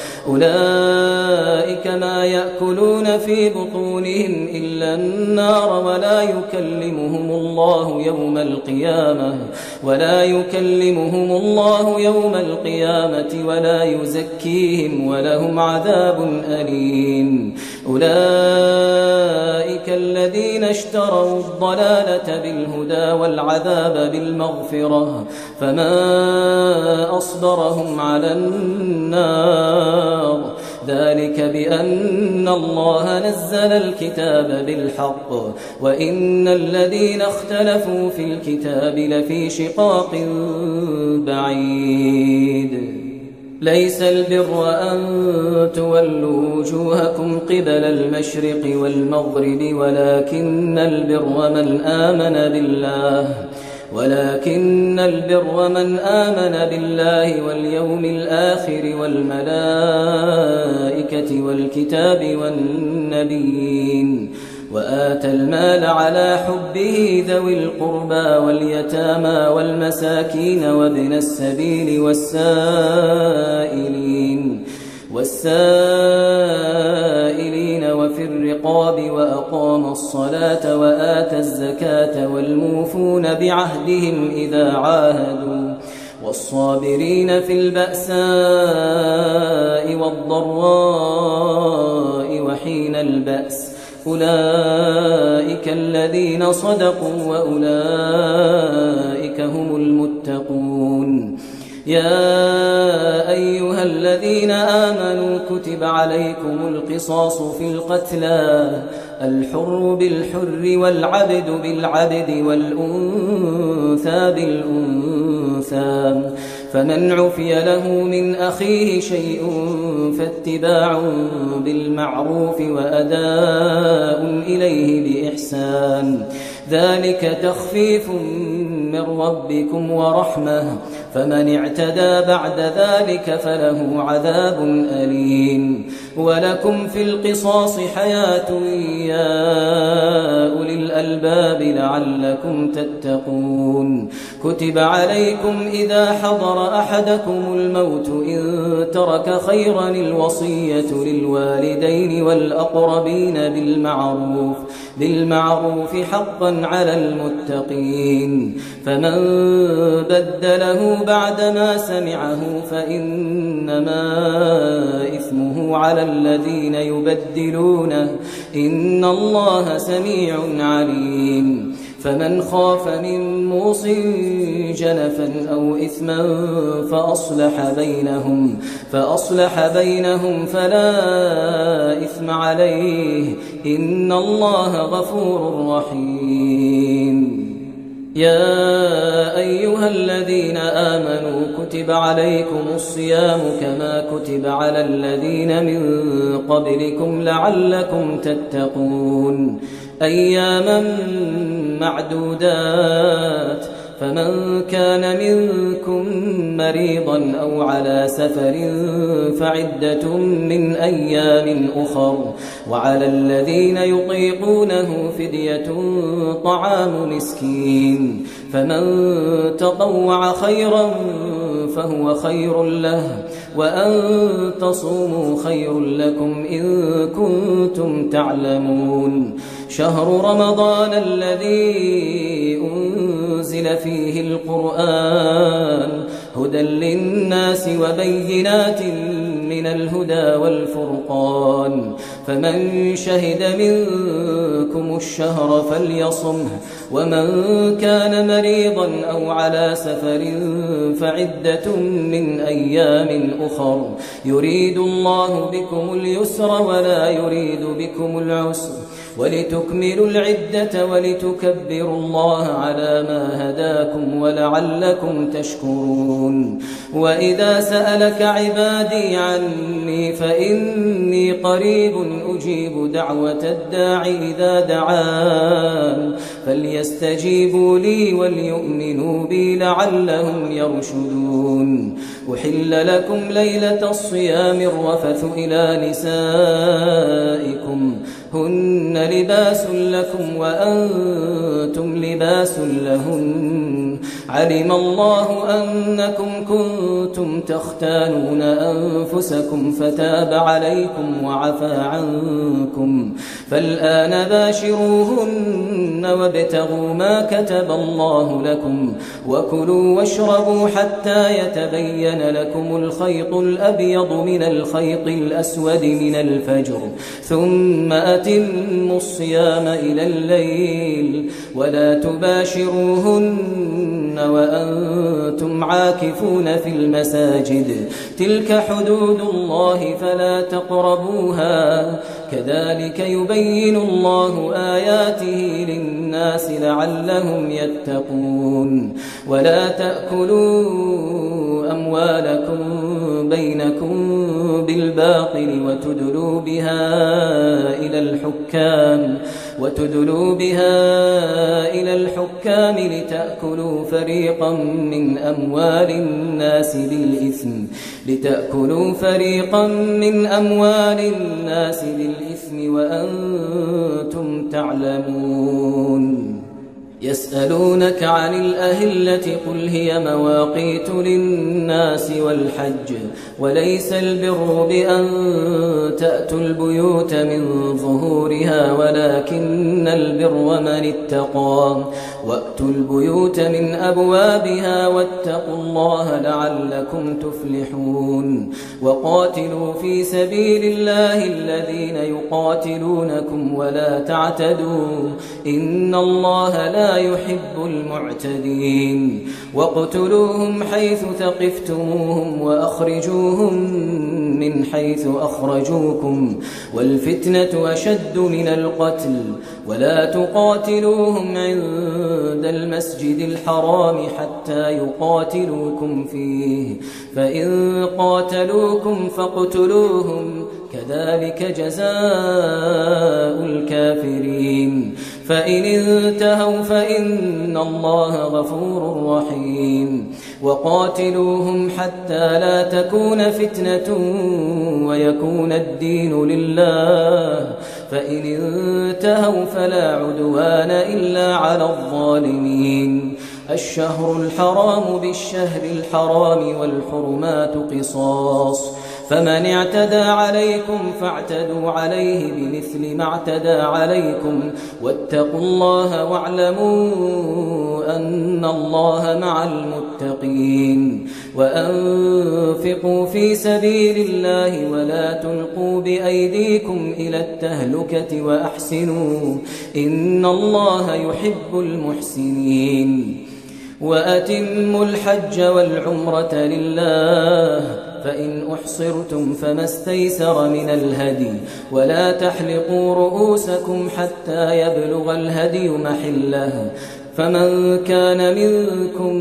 ولا يكلمهم الله يوم القيامة ولا يزكيهم ولهم عذاب أليم أولئك الذين اشتروا الضلالة بالهدى والعذاب بالمغفرة فما أصبرهم على النار ذلك بأن الله نزل الكتاب بالحق وإن الذين اختلفوا في الكتاب لفي شقاق بعيد ليس البر أن تولوا وجوهكم قبل المشرق والمغرب ولكن البر من آمن بالله واليوم الآخر والملائكة والكتاب والنبيين وآتى المال على حبه ذوي القربى واليتامى والمساكين وابن السبيل والسائلين وفي الرقاب وأقام الصلاة وآتى الزكاة والموفون بعهدهم إذا عاهدوا والصابرين في البأساء والضراء وحين البأس أولئك الذين صدقوا وأولئك هم المتقون يا أيها الذين آمنوا كتب عليكم القصاص في القتلى الحر بالحر والعبد بالعبد والأنثى بالأنثى فمن عفي له من أخيه شيء فاتباع بالمعروف وأداء إليه بإحسان ذلك تخفيف من ربكم ورحمة فمن اعتدى بعد ذلك فله عذاب أليم ولكم في القصاص حياة يا أولي الألباب لعلكم تتقون كتب عليكم إذا حضر أحدكم الموت إن ترك خيرا الوصية للوالدين والأقربين بالمعروف حقا على المتقين فمن بدله بعدما سمعه فإنما إثمه على الذين يبدلونه إن الله سميع عليم فمن خاف من موص جنفا أو إثما فأصلح بينهم فلا إثم عليه إن الله غفور رحيم. يا أيها الذين آمنوا كتب عليكم الصيام كما كتب على الذين من قبلكم لعلكم تتقون أياما معدودات فمن كان منكم مريضا أو على سفر فعدة من أيام أخر وعلى الذين يطيقونه فدية طعام مسكين فمن تطوع خيرا فهو خير له وأن تصوموا خير لكم إن كنتم تعلمون. شهر رمضان الذي أنزل فيه القرآن هدى للناس وبينات من الهدى والفرقان فمن شهد منكم الشهر فليصمه ومن كان مريضا أو على سفر فعدة من أيام أخر يريد الله بكم اليسر ولا يريد بكم العسر ولتكملوا العدة ولتكبروا الله على ما هداكم ولعلكم تشكرون. وإذا سألك عبادي عني فإني قريب أجيب دعوة الداع إذا دعان فليستجيبوا لي وليؤمنوا بي لعلهم يرشدون. أحل لكم ليلة الصيام الرفث إلى نسائكم هن لباس لكم وأنتم لباس لهن علم الله أنكم كنتم تختانون أنفسكم فتاب عليكم وعفى عنكم فالآن باشروهن وابتغوا ما كتب الله لكم وكلوا واشربوا حتى يتبين لكم الخيط الأبيض من الخيط الأسود من الفجر ثم أتموا الصيام إلى الليل ولا تباشروهن وأنتم عاكفون في المساجد تلك حدود الله فلا تقربوها كذلك يبين الله آياته للناس لعلهم يتقون. ولا تأكلوا أموالكم بينكم بالباطل وتدلوا بها إلى الحكام لتأكلوا فريقا من أموال الناس بالإثم وأنتم تعلمون. يسألونك عن الأهلة قل هي مواقيت للناس والحج وليس البر بأن تأتوا البيوت من ظهورها ولكن البر من اتقى وأتوا البيوت من أبوابها واتقوا الله لعلكم تفلحون. وقاتلوا في سبيل الله الذين يقاتلونكم ولا تعتدوا إن الله لا يحب المعتدين. واقتلوهم حيث ثقفتموهم وأخرجوهم من حيث أخرجوكم والفتنة أشد من القتل ولا تقاتلوهم عند المسجد الحرام حتى يقاتلوكم فيه فإن قاتلوكم فاقتلوهم كذلك جزاء الكافرين. فإن انتهوا فإن الله غفور رحيم. وقاتلوهم حتى لا تكون فتنة ويكون الدين لله فإن انتهوا فلا عدوان إلا على الظالمين. الشهر الحرام بالشهر الحرام والحرمات قصاص فمن اعتدى عليكم فاعتدوا عليه بمثل ما اعتدى عليكم واتقوا الله واعلموا أن الله مع المتقين وأنفقوا في سبيل الله ولا تلقوا بأيديكم إلى التهلكة وأحسنوا إن الله يحب المحسنين وأتموا الحج والعمرة لله فإن أحصرتم فما استيسر من الهدي ولا تحلقوا رؤوسكم حتى يبلغ الهدي محله فمن كان منكم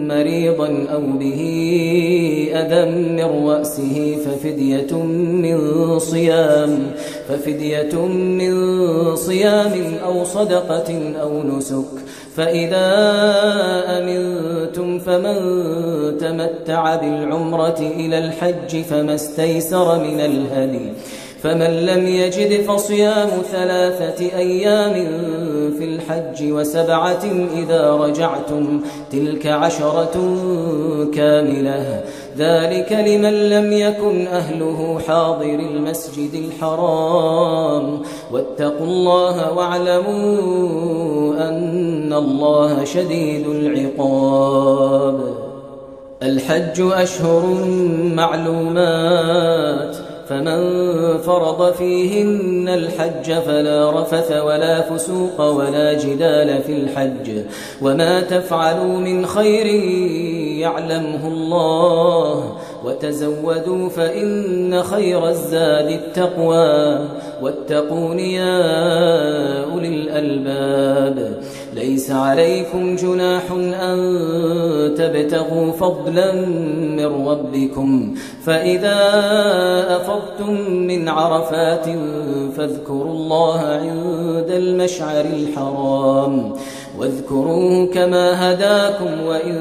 مريضا أو به أذى من رأسه ففدية من صيام أو صدقة أو نسك فإذا أمنتم فمن تمتع بالعمرة إلى الحج فما استيسر من الهدي فمن لم يجد فصيام 3 أيام في الحج و7 إذا رجعتم تلك 10 كاملة ذلك لمن لم يكن أهله حاضر المسجد الحرام واتقوا الله واعلموا أن الله شديد العقاب الحج أشهر معلومات فمن فرض فيهن الحج فلا رفث ولا فسوق ولا جدال في الحج وما تفعلوا من خير يعلمه الله وتزودوا فإن خير الزاد التقوى واتقون يا أولي الألباب ليس عليكم جناح أن تبتغوا فضلا من ربكم فإذا أفضتم من عرفات فاذكروا الله عند المشعر الحرام واذكروه كما هداكم وإن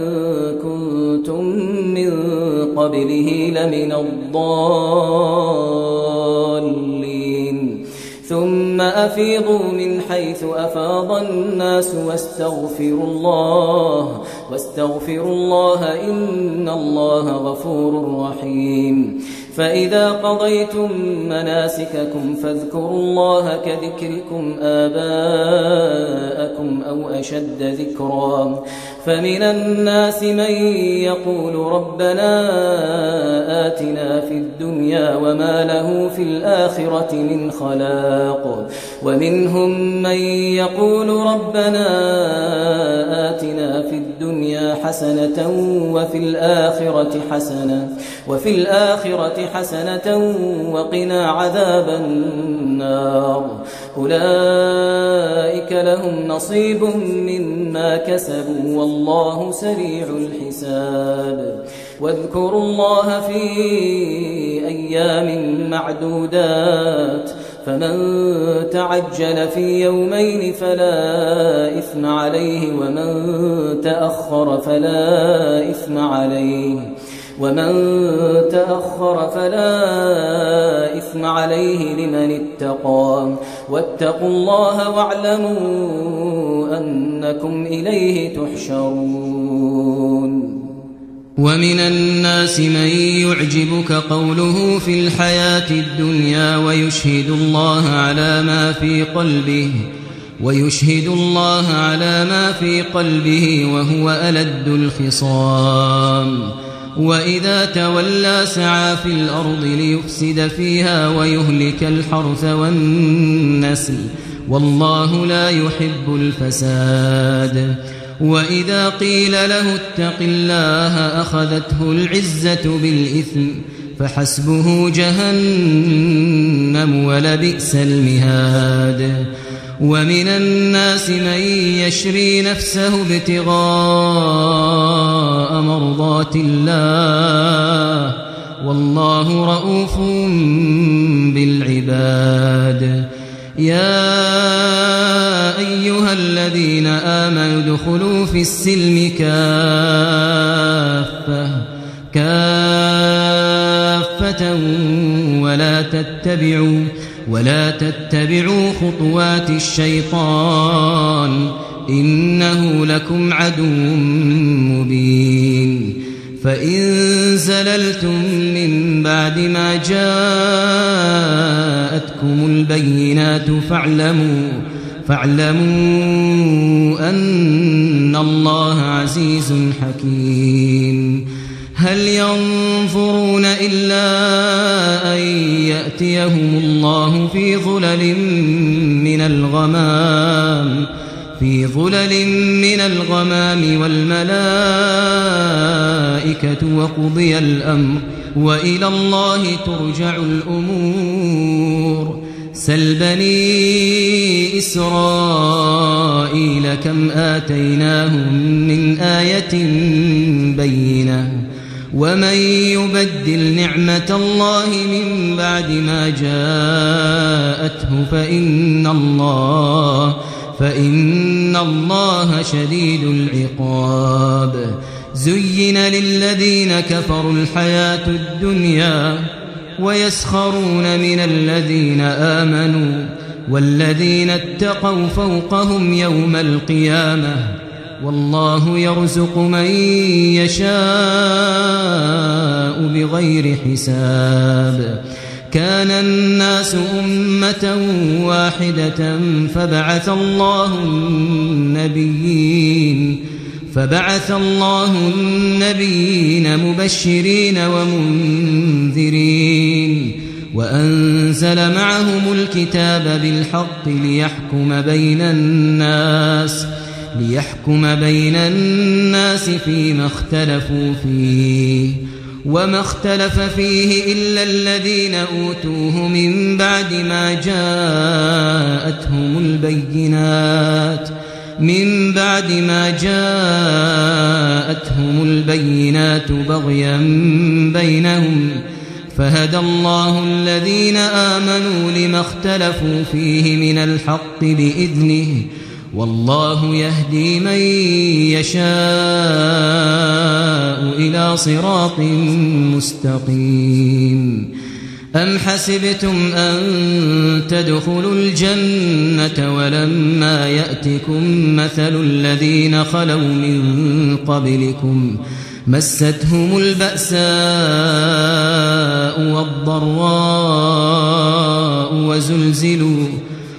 كنتم من قبله لمن الضالين ثم أفيضوا من حيث أفاض الناس واستغفروا الله إن الله غفور رحيم فإذا قضيتم مناسككم فاذكروا الله كذكركم آباءكم أو أشد ذكرا فمن الناس من يقول ربنا آتنا في الدنيا وما له في الآخرة من خلاق ومنهم من يقول ربنا آتنا في الدنيا حسنة وفي الآخرة حسنة وقنا عذاب النار أولئك لهم نصيب مما كسبوا والله سريع الحساب واذكروا الله في أيام معدودات فمن تعجل في يومين فلا إثم عليه ومن تأخر فلا إثم عليه لمن اتقى واتقوا الله واعلموا أنكم إليه تحشرون ومن الناس من يعجبك قوله في الحياة الدنيا ويشهد الله على ما في قلبه وهو ألد الخصام وإذا تولى سعى في الأرض ليفسد فيها ويهلك الحرث والنسل والله لا يحب الفساد وإذا قيل له اتق الله أخذته العزة بالإثم فحسبه جهنم ولبئس المهاد ومن الناس من يشري نفسه ابتغاء مرضات الله والله رؤوف بالعباد يا أيها الذين آمنوا ادخلوا في السلم كافة ولا تتبعوا خطوات الشيطان إنه لكم عدو مبين فإن زللتم من بعد ما جاءتكم البينات فاعلموا أن الله عزيز حكيم. هل ينظرون إلا أن يأتيهم الله في ظلل من الغمام والملائكة وقضي الأمر وإلى الله ترجع الأمور. سل بني إسرائيل كم آتيناهم من آية بينة ومن يبدل نعمة الله من بعد ما جاءته فإن الله شديد العقاب. زين للذين كفروا الحياة الدنيا ويسخرون من الذين آمنوا والذين اتقوا فوقهم يوم القيامة والله يرزق من يشاء بغير حساب. كان الناس أمة واحدة فبعث الله النبيين مبشرين ومنذرين وأنزل معهم الكتاب بالحق ليحكم بين الناس فيما اختلفوا فيه وما اختلف فيه إلا الذين أوتوه من بعد ما جاءتهم البينات بغيا بينهم فهدى الله الذين آمنوا لما اختلفوا فيه من الحق بإذنه والله يهدي من يشاء إلى صراط مستقيم. أم حسبتم أن تدخلوا الجنة ولما يأتكم مثل الذين خلوا من قبلكم مستهم البأساء والضراء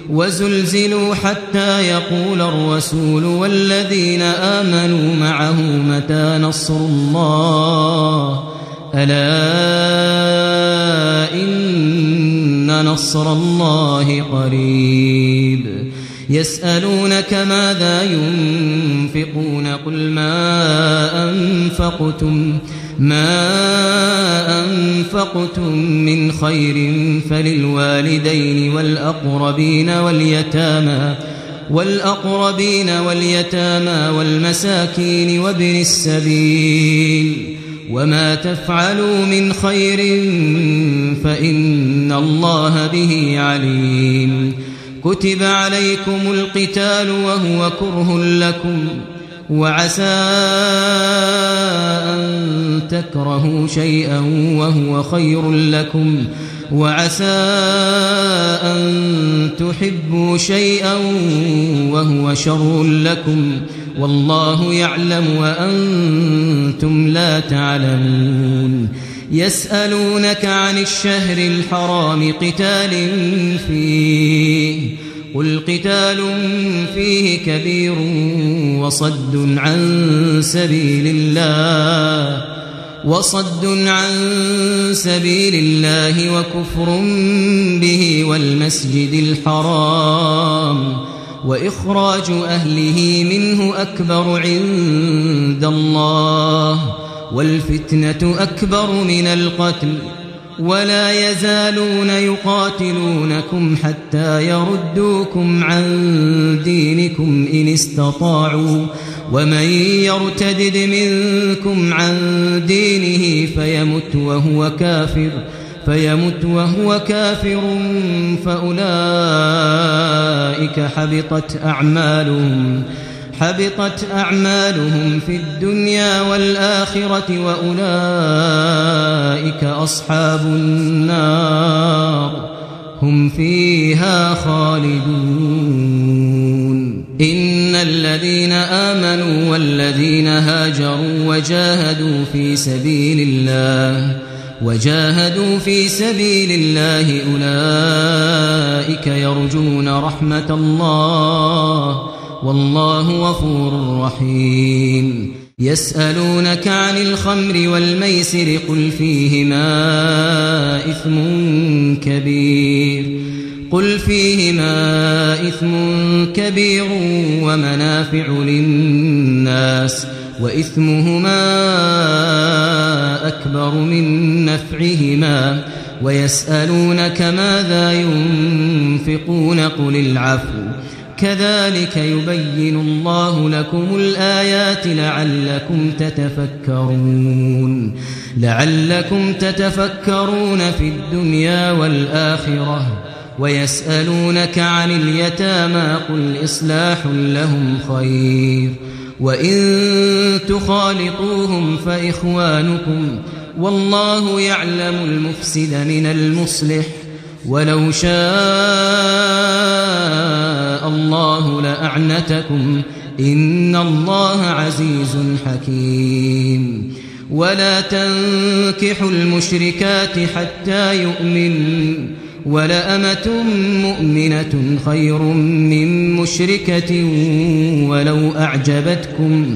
وزلزلوا حتى يقول الرسول والذين آمنوا معه متى نصر الله ألا إن نصر الله قريب. يسألونك ماذا ينفقون قل ما أنفقتم من خير فللوالدين والأقربين واليتامى والمساكين وابن السبيل وما تفعلوا من خير فإن الله به عليم. كتب عليكم القتال وهو كره لكم وعسى أن تكرهوا شيئا وهو خير لكم وعسى أن تحبوا شيئا وهو شر لكم والله يعلم وأنتم لا تعلمون. يسألونك عن الشهر الحرام قتال فيه قل قتال فيه كبير وصد عن سبيل الله وكفر به والمسجد الحرام وإخراج أهله منه أكبر عند الله والفتنة أكبر من القتل ولا يزالون يقاتلونكم حتى يردوكم عن دينكم إن استطاعوا ومن يرتدد منكم عن دينه فيمت وهو كافر فأولئك حبطت أعمالهم في الدنيا والآخرة وأولئك أصحاب النار هم فيها خالدون. إن الذين آمنوا الذين هاجروا وجاهدوا في سبيل الله أولئك يرجون رحمة الله والله غفور رحيم. يسألونك عن الخمر والميسر قل فيهما إثم كبير ومنافع للناس وإثمهما أكبر من نفعهما ويسألونك ماذا ينفقون قل العفو كذلك يبين الله لكم الآيات لعلكم تتفكرون في الدنيا والآخرة. ويسألونك عن اليتامى قل إصلاح لهم خير وإن تخالطوهم فإخوانكم والله يعلم المفسد من المصلح ولو شاء الله لأعنتكم إن الله عزيز حكيم. ولا تنكحوا المشركات حتى يؤمنوا ولأمة مؤمنة خير من مشركة ولو أعجبتكم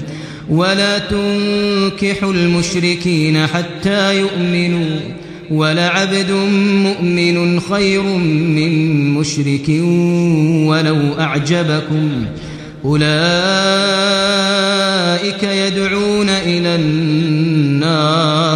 ولا تنكحوا المشركين حتى يؤمنوا ولعبد مؤمن خير من مشرك ولو أعجبكم أولئك يدعون إلى النار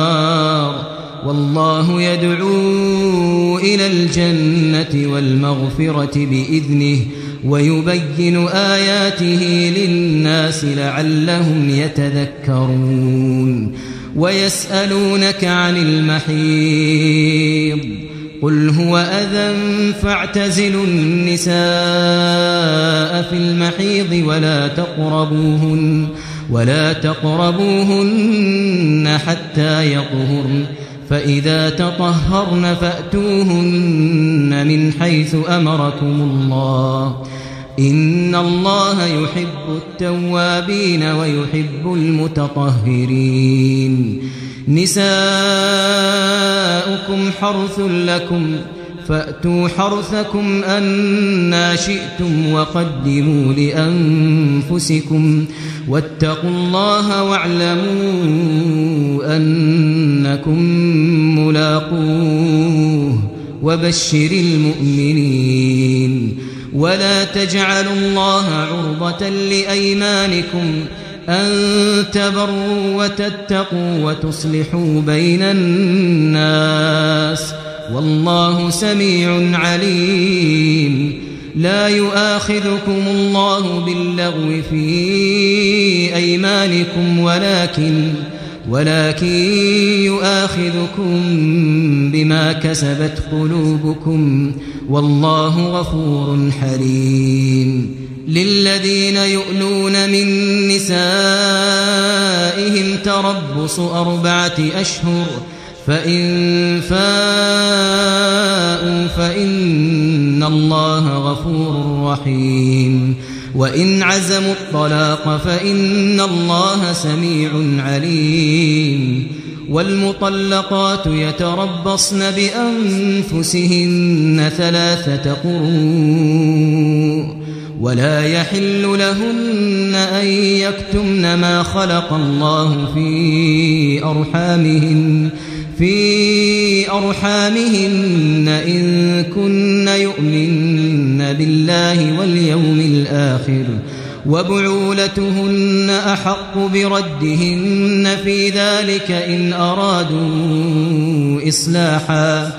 والله يدعو إلى الجنة والمغفرة بإذنه ويبين آياته للناس لعلهم يتذكرون. ويسألونك عن المحيض قل هو أذى فاعتزلوا النساء في المحيض ولا تقربوهن حتى يطهرن فإذا تطهرن فأتوهن من حيث أمركم الله إن الله يحب التوابين ويحب المتطهرين. نساؤكم حرث لكم فأتوا حرثكم أنى شئتم وقدموا لأنفسكم واتقوا الله واعلموا أنكم ملاقوه وبشر المؤمنين. ولا تجعلوا الله عرضة لأيمانكم أن تبروا وتتقوا وتصلحوا بين الناس والله سميع عليم. لا يؤاخذكم الله باللغو في أيمانكم ولكن يؤاخذكم بما كسبت قلوبكم والله غفور حليم. للذين يؤلون من نسائهم تربص 4 أشهر فإن فاءوا فإن الله غفور رحيم. وإن عزموا الطلاق فإن الله سميع عليم. والمطلقات يتربصن بأنفسهن 3 قروء ولا يحل لهن أن يكتمن ما خلق الله في أرحامهن إن كن يؤمن بالله واليوم الآخر وبعولتهن أحق بردهن في ذلك إن أرادوا إصلاحا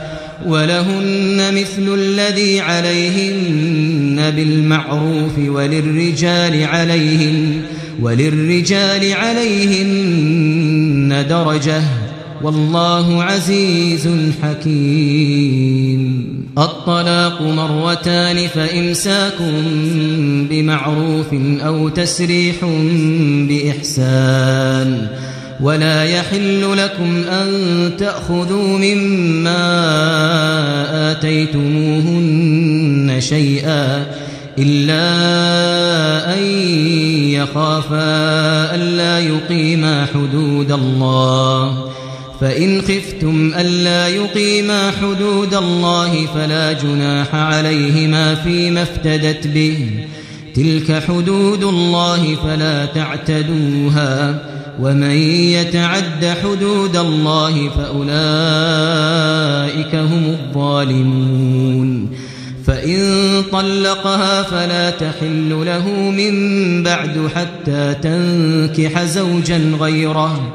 ولهن مثل الذي عليهن بالمعروف وللرجال عليهن درجة والله عزيز حكيم. الطلاق 2 فإمساك بمعروف أو تسريح بإحسان ولا يحل لكم أن تأخذوا مما آتيتموهن شيئا إلا أن يخافا ألا يقيما حدود الله فإن خفتم ألا يقيما حدود الله فلا جناح عليهما فيما افتدت به تلك حدود الله فلا تعتدوها ومن يتعد حدود الله فأولئك هم الظالمون فإن طلقها فلا تحل له من بعد حتى تنكح زوجا غيره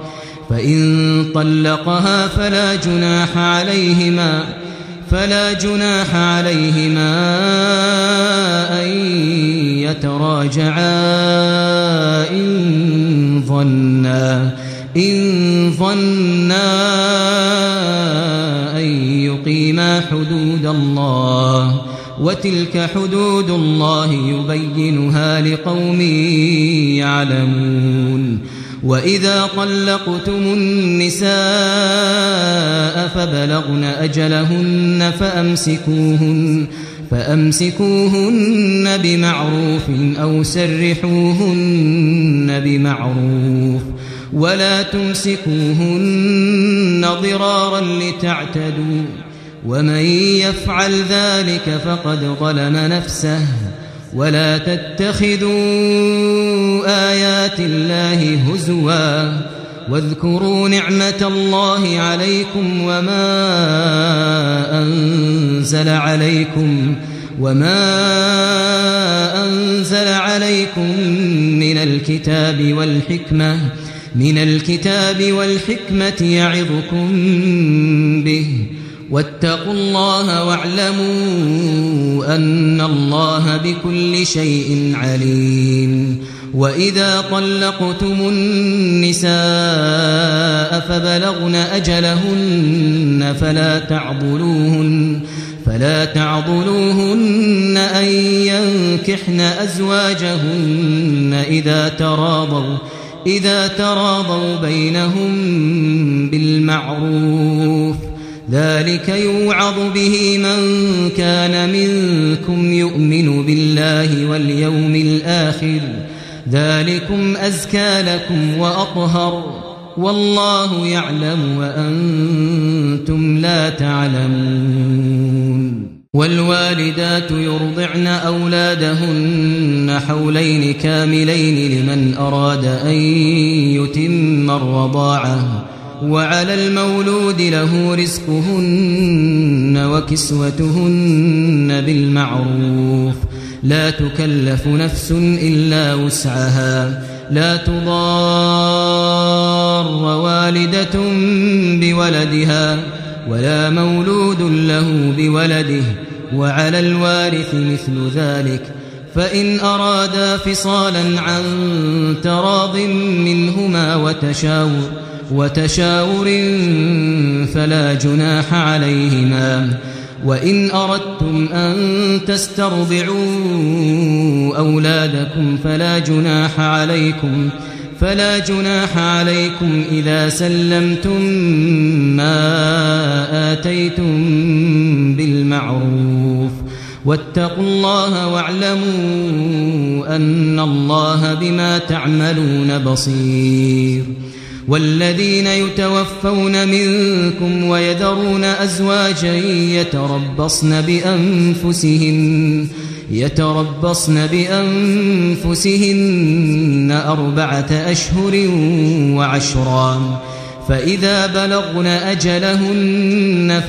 فإن طلقها فلا جناح عليهما أن يتراجعا إن ظنا أن يقيما حدود الله وتلك حدود الله يبينها لقوم يعلمون وإذا طلقتم النساء فبلغن أجلهن فأمسكوهن بمعروف أو سرحوهن بمعروف ولا تمسكوهن ضرارا لتعتدوا ومن يفعل ذلك فقد ظلم نفسه ولا تتخذوا آيات الله هزوا واذكروا نعمة الله عليكم وما أنزل عليكم من الكتاب والحكمة يعظكم به واتقوا الله واعلموا أن الله بكل شيء عليم وإذا طلقتم النساء فبلغن أجلهن فلا تعضلوهن أن ينكحن أزواجهن إذا تراضوا بينهم بالمعروف ذلك يوعظ به من كان منكم يؤمن بالله واليوم الآخر ذلكم أزكى لكم وأطهر والله يعلم وأنتم لا تعلمون والوالدات يرضعن أولادهن حولين كاملين لمن أراد أن يتم الرضاعة وعلى المولود له رزقهن وكسوتهن بالمعروف لا تكلف نفس إلا وسعها لا تضار والدة بولدها ولا مولود له بولده وعلى الوارث مثل ذلك فإن أرادا فصالا عن تراض منهما وتشاور فلا جناح عليهما وإن أردتم أن تسترضعوا أولادكم فلا جناح عليكم إذا سلمتم ما آتيتم بالمعروف واتقوا الله واعلموا أن الله بما تعملون بصير والذين يتوفون منكم ويذرون أزواجا يتربصن بأنفسهن 4 أشهر وعشرا فإذا بلغن أجلهن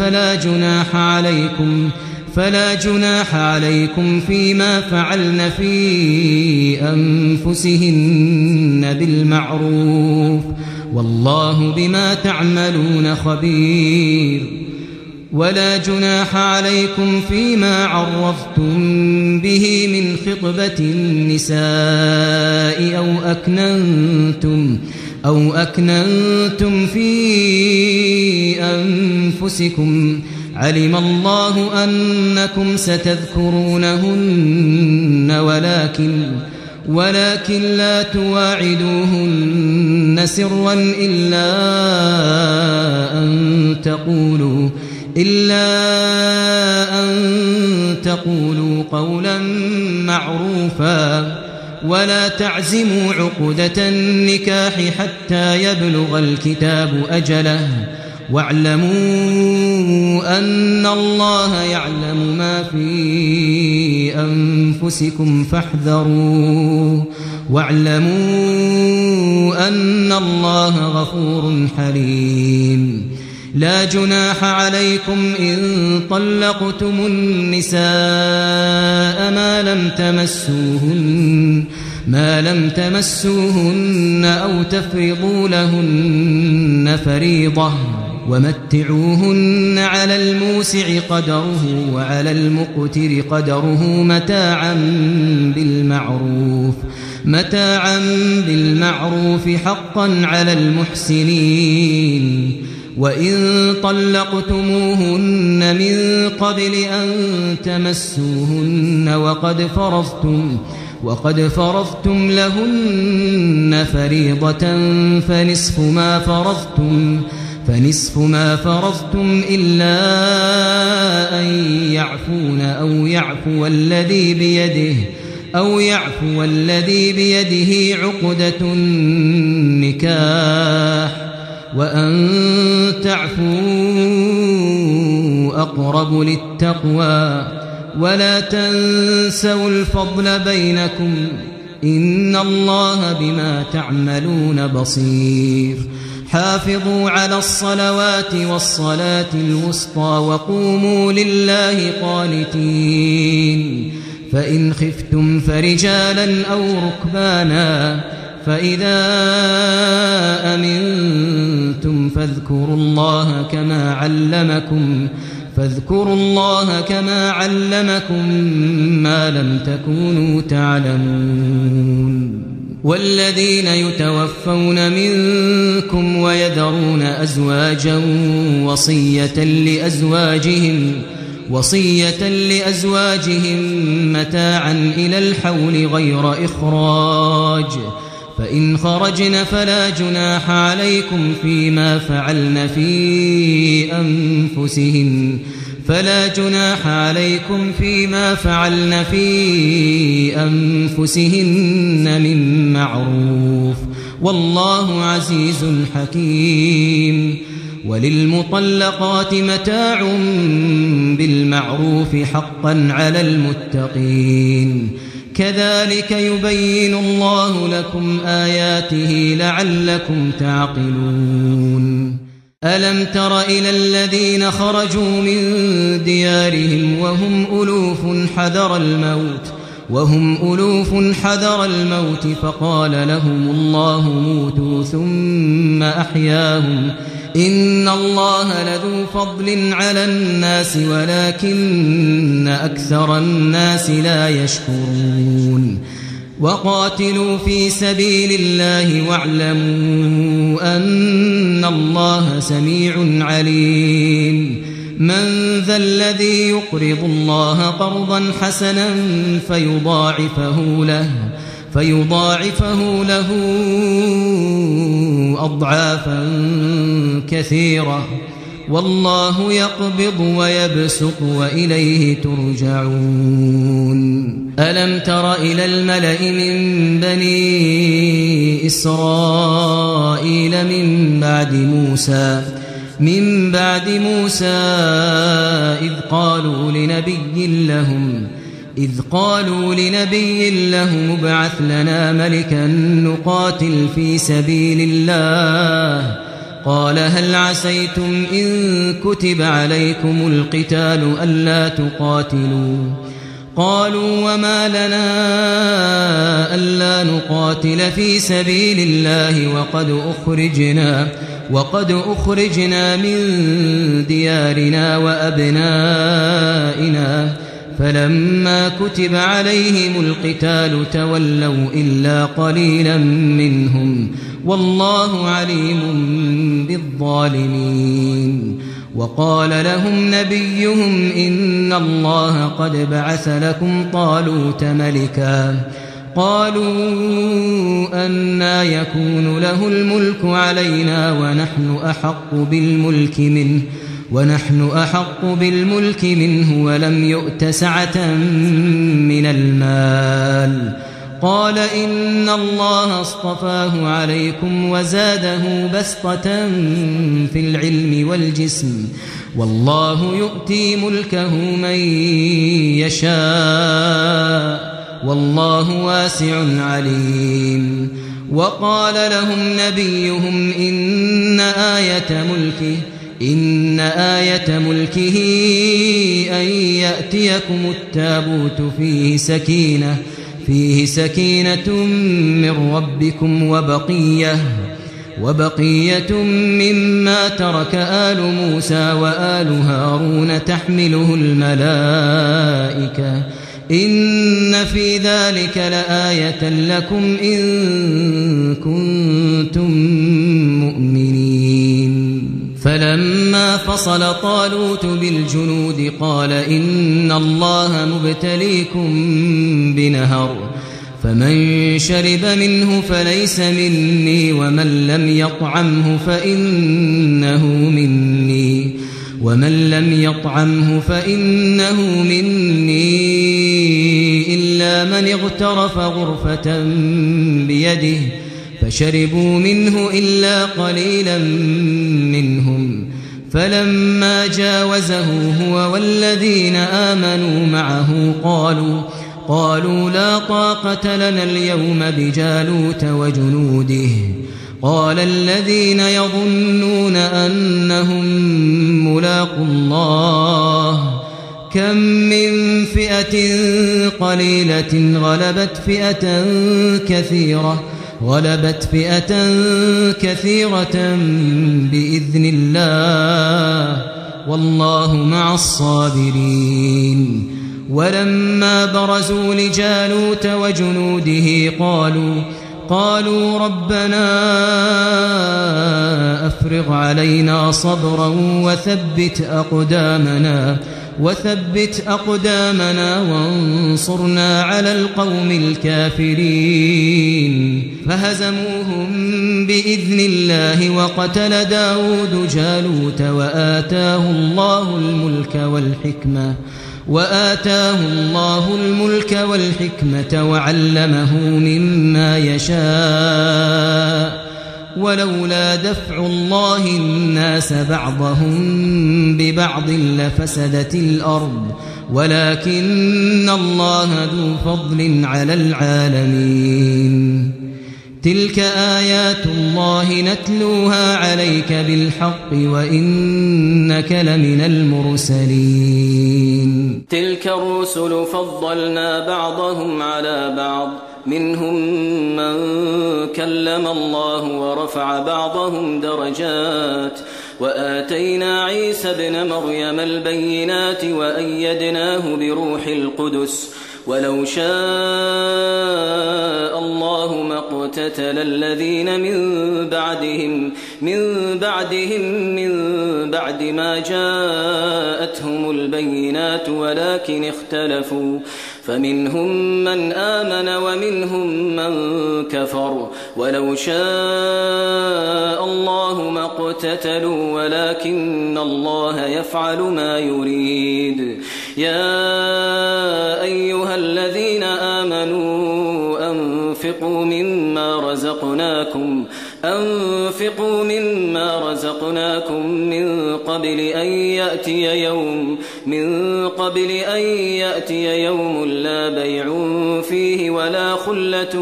فلا جناح عليكم فيما فعلن في أنفسهن بالمعروف والله بما تعملون خبير ولا جناح عليكم فيما عرضتم به من خطبة النساء أو أكننتم في أنفسكم علم الله أنكم ستذكرونهن ولكن لا تواعدوهن سرا إلا أن تقولوا قولا معروفا ولا تعزموا عقدة النكاح حتى يبلغ الكتاب أجله واعلموا أن الله يعلم ما في أنفسكم فاحذروه واعلموا أن الله غفور حليم لا جناح عليكم إن طلقتم النساء ما لم تمسوهن أو تفرضوا لهن فريضة ومتعوهن على الموسع قدره وعلى المقتر قدره متاعا بالمعروف حقا على المحسنين وإن طلقتموهن من قبل أن تمسوهن وقد فرضتم لهن فريضة فنصف ما فرضتم إلا أن يعفون أو يعفو الذي بيده عقدة النكاح وأن تعفوا أقرب للتقوى ولا تنسوا الفضل بينكم إن الله بما تعملون بصير حافظوا على الصلوات والصلاة الوسطى وقوموا لله قانتين فإن خفتم فرجالا أو ركبانا فإذا أمنتم فاذكروا الله كما علمكم ما لم تكونوا تعلمون والذين يتوفون منكم ويذرون أزواجا وصية لأزواجهم متاعا إلى الحول غير إخراج فإن خرجن فلا جناح عليكم فيما فعلن في أنفسهن من معروف والله عزيز حكيم وللمطلقات متاع بالمعروف حقا على المتقين كذلك يبين الله لكم آياته لعلكم تعقلون ألم تر إلى الذين خرجوا من ديارهم وهم ألوف حذر الموت فقال لهم الله موتوا ثم أحياهم إن الله لذو فضل على الناس ولكن أكثر الناس لا يشكرون وقاتلوا في سبيل الله واعلموا أن الله سميع عليم من ذا الذي يقرض الله قرضا حسنا فيضاعفه له أضعافا كثيرة والله يقبض ويبسط وإليه ترجعون ألم تر إلى الملأ من بني إسرائيل من بعد موسى إذ قالوا لنبي لهم ابعث لنا ملكا نقاتل في سبيل الله قال هل عسيتم إن كتب عليكم القتال ألا تقاتلوا قالوا وما لنا ألا نقاتل في سبيل الله وقد أخرجنا من ديارنا وأبنائنا فلما كتب عليهم القتال تولوا إلا قليلا منهم والله عليم بالظالمين وقال لهم نبيهم إن الله قد بعث لكم طالوت ملكا قالوا أنى يكون له الملك علينا ونحن أحق بالملك منه ولم يؤت سعة من المال قال إن الله اصطفاه عليكم وزاده بسطة في العلم والجسم والله يؤتي ملكه من يشاء والله واسع عليم. وقال لهم نبيهم إن آية ملكه أن يأتيكم التابوت فيه سكينة من ربكم وبقية مما ترك آل موسى وآل هارون تحمله الملائكة إن في ذلك لآية لكم إن كنتم مؤمنين. فلما فصل طالوت بالجنود قال إن الله مبتليكم بنهر فمن شرب منه فليس مني ومن لم يطعمه فإنه مني إلا من اغترف غرفة بيده فشربوا منه إلا قليلا منهم. فلما جاوزه هو والذين آمنوا معه قالوا لا طاقة لنا اليوم بجالوت وجنوده. قال الذين يظنون أنهم ملاقو الله كم من فئة قليلة غلبت فئة كثيرة بإذن الله والله مع الصابرين. ولما برزوا لجالوت وجنوده قالوا ربنا أفرغ علينا صبرا وثبت أقدامنا وانصرنا على القوم الكافرين. فهزموهم بإذن الله وقتل داود جالوت وآتاه الله الملك والحكمة وعلمه مما يشاء. ولولا دفع الله الناس بعضهم ببعض لفسدت الأرض ولكن الله ذو فضل على العالمين. تلك آيات الله نتلوها عليك بالحق وإنك لمن المرسلين. تلك الرسل فضلنا بعضهم على بعض منهم من كلم الله ورفع بعضهم درجات وآتينا عيسى ابن مريم البينات وأيدناه بروح القدس ولو شاء الله ما اقتتل الذين من بعد ما جاءتهم البينات ولكن اختلفوا فمنهم من آمن ومنهم من كفر ولو شاء الله ما اقتتلوا ولكن الله يفعل ما يريد. يا أيها الذين آمنوا أنفقوا مما رزقناكم من قبل أن يأتي يوم لا بيع فيه ولا خلة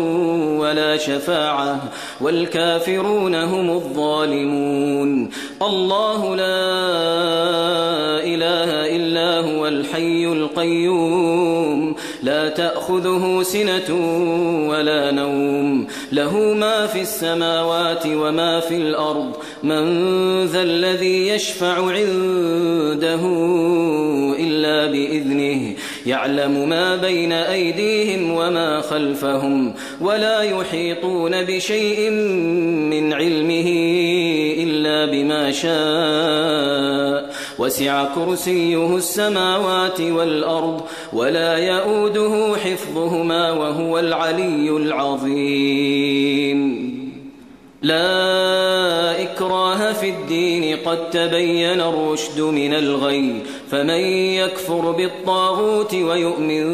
ولا شفاعة والكافرون هم الظالمون. الله لا إله إلا هو الحي القيوم لا تأخذه سنة ولا نوم له ما في السماوات وما في الأرض من ذا الذي يشفع عنده إلا بإذنه يعلم ما بين أيديهم وما خلفهم ولا يحيطون بشيء من علمه إلا بما شاء وسع كرسيه السماوات والأرض ولا يؤوده حفظهما وهو العلي العظيم. لا إكراه في الدين قد تبين الرشد من الغي فمن يكفر بالطاغوت ويؤمن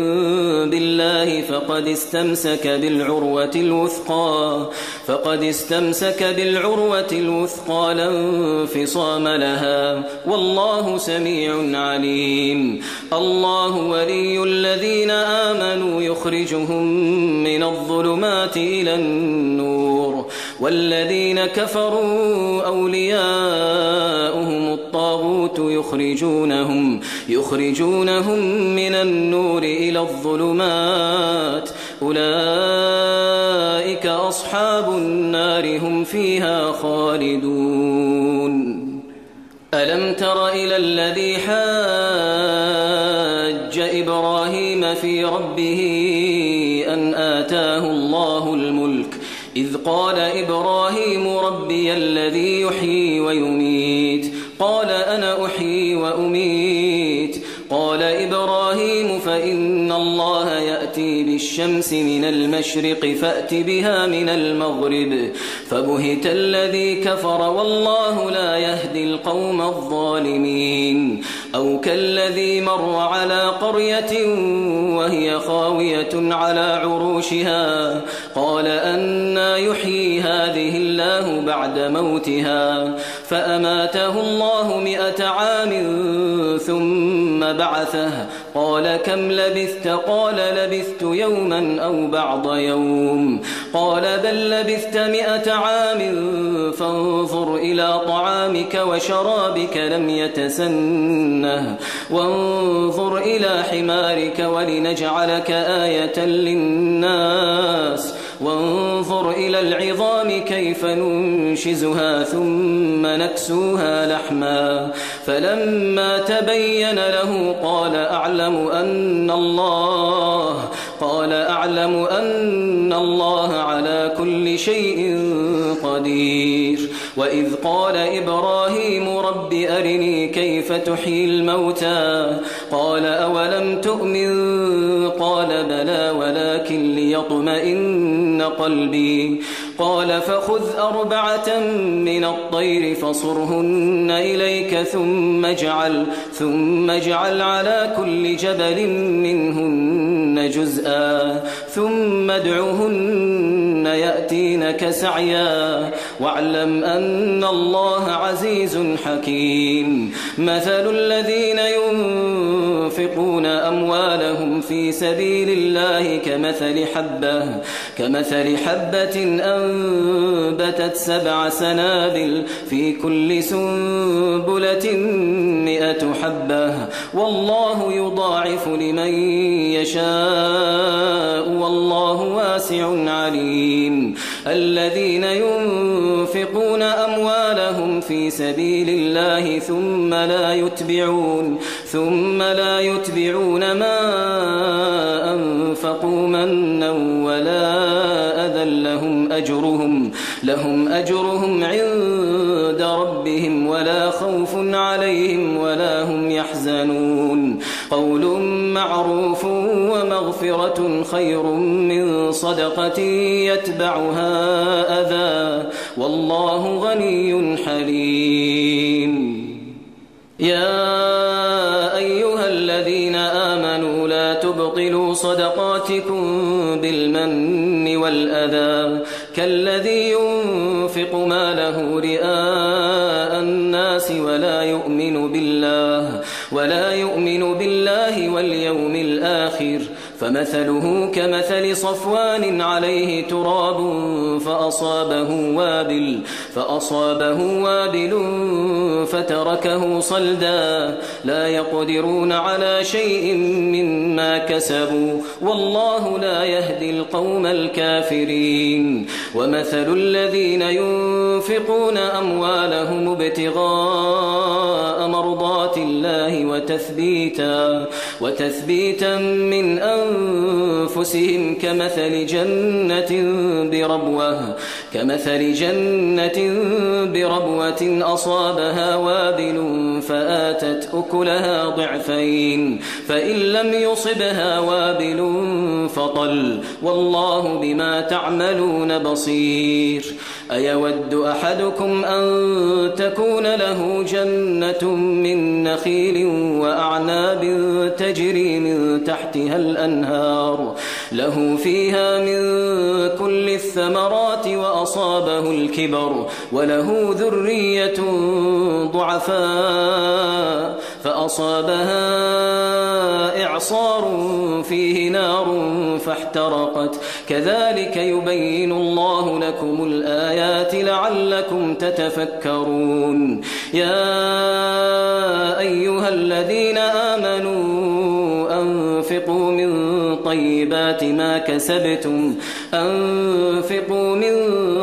بالله فقد استمسك بالعروة الوثقى لا انفصام لها، والله سميع عليم. الله ولي الذين آمنوا يخرجهم من الظلمات إلى النور، والذين كفروا أولياؤهم الطاغوت يخرجونهم من النور إلى الظلمات، أولئك أصحاب النار هم فيها خالدون. ألم تر إلى الذي حاج إبراهيم في ربه أن آتاه الله الملك، إذ قال إبراهيم ربي الذي يحيي ويميت، قال أنا أحيي وأميت. قال إبراهيم فإن الله يأتي بالشمس من المشرق فأت بها من المغرب، فبهت الذي كفر والله لا يهدي القوم الظالمين. أو كالذي مر على قرية وهي خاوية على عروشها، قال أنى يحيي هذه الله بعد موتها، فأماته الله 100 عام ثم بعثه، قال كم لبثت؟ قال لبثت يوما أو بعض يوم، قال بل لبثت 100 عام فانظر إلى طعامك وشرابك لم يتسنه، وانظر إلى حمارك ولنجعلك آية للناس، وانظر إلى العظام كيف ننشزها ثم نكسوها لحما، فلما تبين له قال أعلم أن الله على كل شيء قدير. وإذ قال إبراهيم رب أرني كيف تحيي الموتى، قال أولم تؤمن؟ قال بلى ولكن ليطمئن قلبي، قال فخذ 4 من الطير فصرهن إليك ثم اجعل على كل جبل منهن جزءا ثم ادعهن يأتينك سعيا، واعلم أن الله عزيز حكيم. مثل الذين ينفقون أموالهم في سبيل الله كمثل حبة أنبتت 7 سنابل في كل سنبلة 100 حبة، والله يضاعف لمن يشاء والله واسع عليم. الذين ينفقون أموالهم في سبيل الله ثم لا يتبعون ما أنفقوا منا ولا أذى لهم أجرهم عند ربهم ولا خوف عليهم ولا هم يحزنون. قول معروف ومغفرة خير من صدقة يتبعها أذى، والله غني حليم. يا أيها الذين آمنوا لا تبطلوا صدقاتكم بالمن والأذى كالذي ينفق ماله رئاء الناس ولا يؤمن بالله واليوم الآخر، فمثله كمثل صفوان عليه تراب فأصابه وابل فتركه صلدا، لا يقدرون على شيء مما كسبوا، والله لا يهدي القوم الكافرين. ومثل الذين ينفقون أموالهم ابتغاء مرضات الله وتثبيتا من أنفسهم كمثل جنة بربوة أصابها وابل فآتت أكلها ضعفين، فإن لم يصبها وابل فطل، والله بما تعملون بصير. أيود أحدكم أن تكون له جنة من نخيل وأعناب تجري من تحتها الأنهار له فيها من كل الثمرات وأصابه الكبر وله ذرية ضعفاء فأصابها إعصار فيه نار فاحترقت كذلك يبين الله لكم الآيات لعلكم تتفكرون يا أيها الذين آمنوا أنفقوا من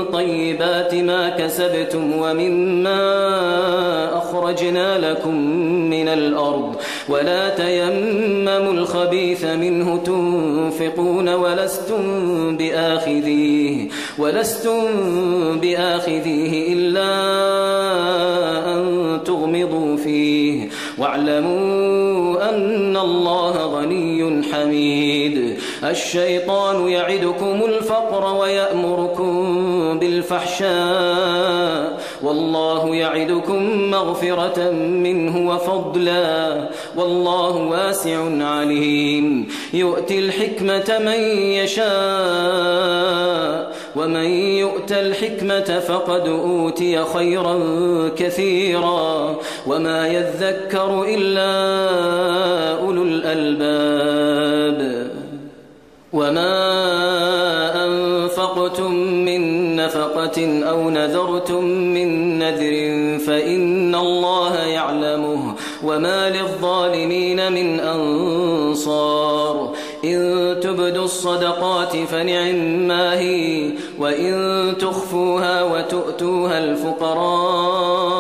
طيبات ما كسبتم ومما أخرجنا لكم من الأرض ولا تيمموا الخبيث منه تنفقون ولستم بآخذيه إلا أن تغمضوا فيه واعلموا أن الله غني حميد الشيطان يعدكم الفقر ويأمركم بالفحشاء والله يعدكم مغفرة منه وفضلا والله واسع عليم يؤتي الحكمة من يشاء ومن يؤت الحكمة فقد أوتي خيرا كثيرا وما يذكر إلا أولو الألباب وما أنفقتم من نفقة أو نذرتم من نذر فإن الله يعلمه وما للظالمين من أنصار إن تبدوا الصدقات فنعما هي وإن تخفوها وتؤتوها الفقراء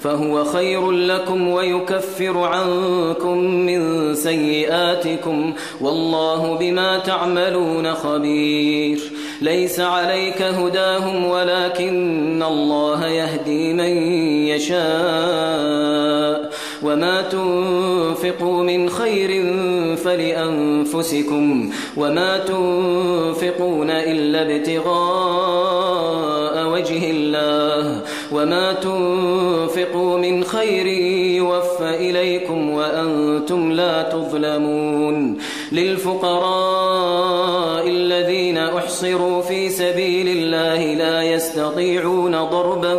فهو خير لكم ويكفر عنكم من سيئاتكم والله بما تعملون خبير ليس عليك هداهم ولكن الله يهدي من يشاء وما تنفقوا من خير فلأنفسكم وما تنفقون إلا ابتغاء وجه الله وما تنفقوا من خير يوفى إليكم وأنتم لا تظلمون للفقراء الذين أحصروا في سبيل الله لا يستطيعون ضربا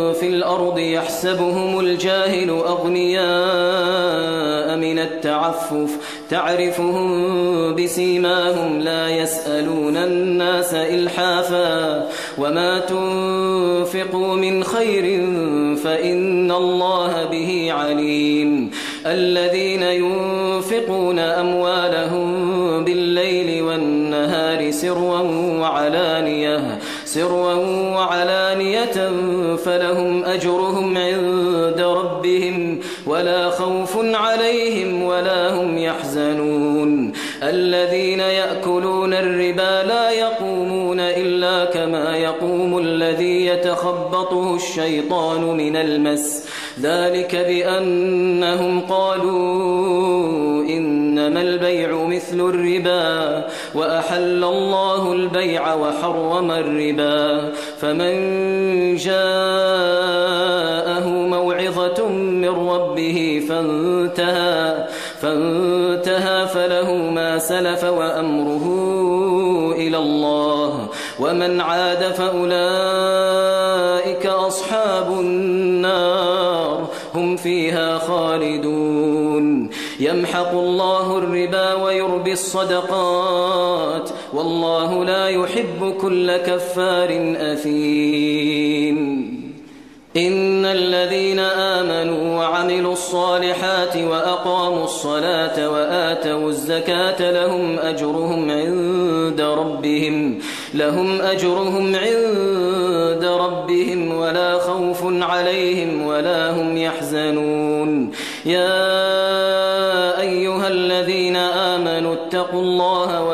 في الأرض يحسبهم الجاهل أغنياء من التعفف تعرفهم بسيماهم لا يسألون الناس إلحافا وما تنفقوا من خير فإن الله به عليم الذين ينفقون أموالهم بالليل والنهار سرا وعلانية فلهم أجرهم عند ربهم ولا خوف عليهم ولا هم يحزنون الذين يأكلون الربا لا يقومون إلا كما يقوم الذي يتخبطه الشيطان من المس ذلك بأنهم قالوا إنما البيع مثل الربا وأحل الله البيع وحرم الربا فمن جاءه موعظة من ربه فانتهى فله ما سلف وأمره إلى الله ومن عاد فأولئك أصحاب النار هم فيها خالدون يمحق الله الربا ويربي الصدقات والله لا يحب كل كفار أثيم إن الذين آمنوا وعملوا الصالحات وأقاموا الصلاة وآتوا الزكاة لهم أجرهم عند ربهم ولا خوف عليهم ولا هم يحزنون يا أيها الذين آمنوا اتقوا الله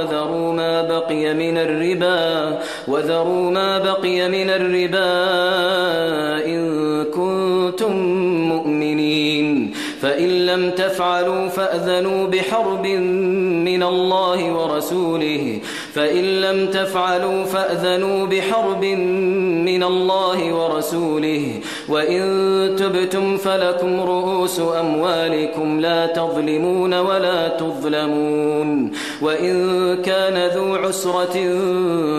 وذروا ما بقي من الربا إن كنتم مؤمنين فإن لم تفعلوا فأذنوا بحرب من الله ورسوله وإن تبتم فلكم رؤوس أموالكم لا تظلمون ولا تظلمون وإن كان ذو عسرة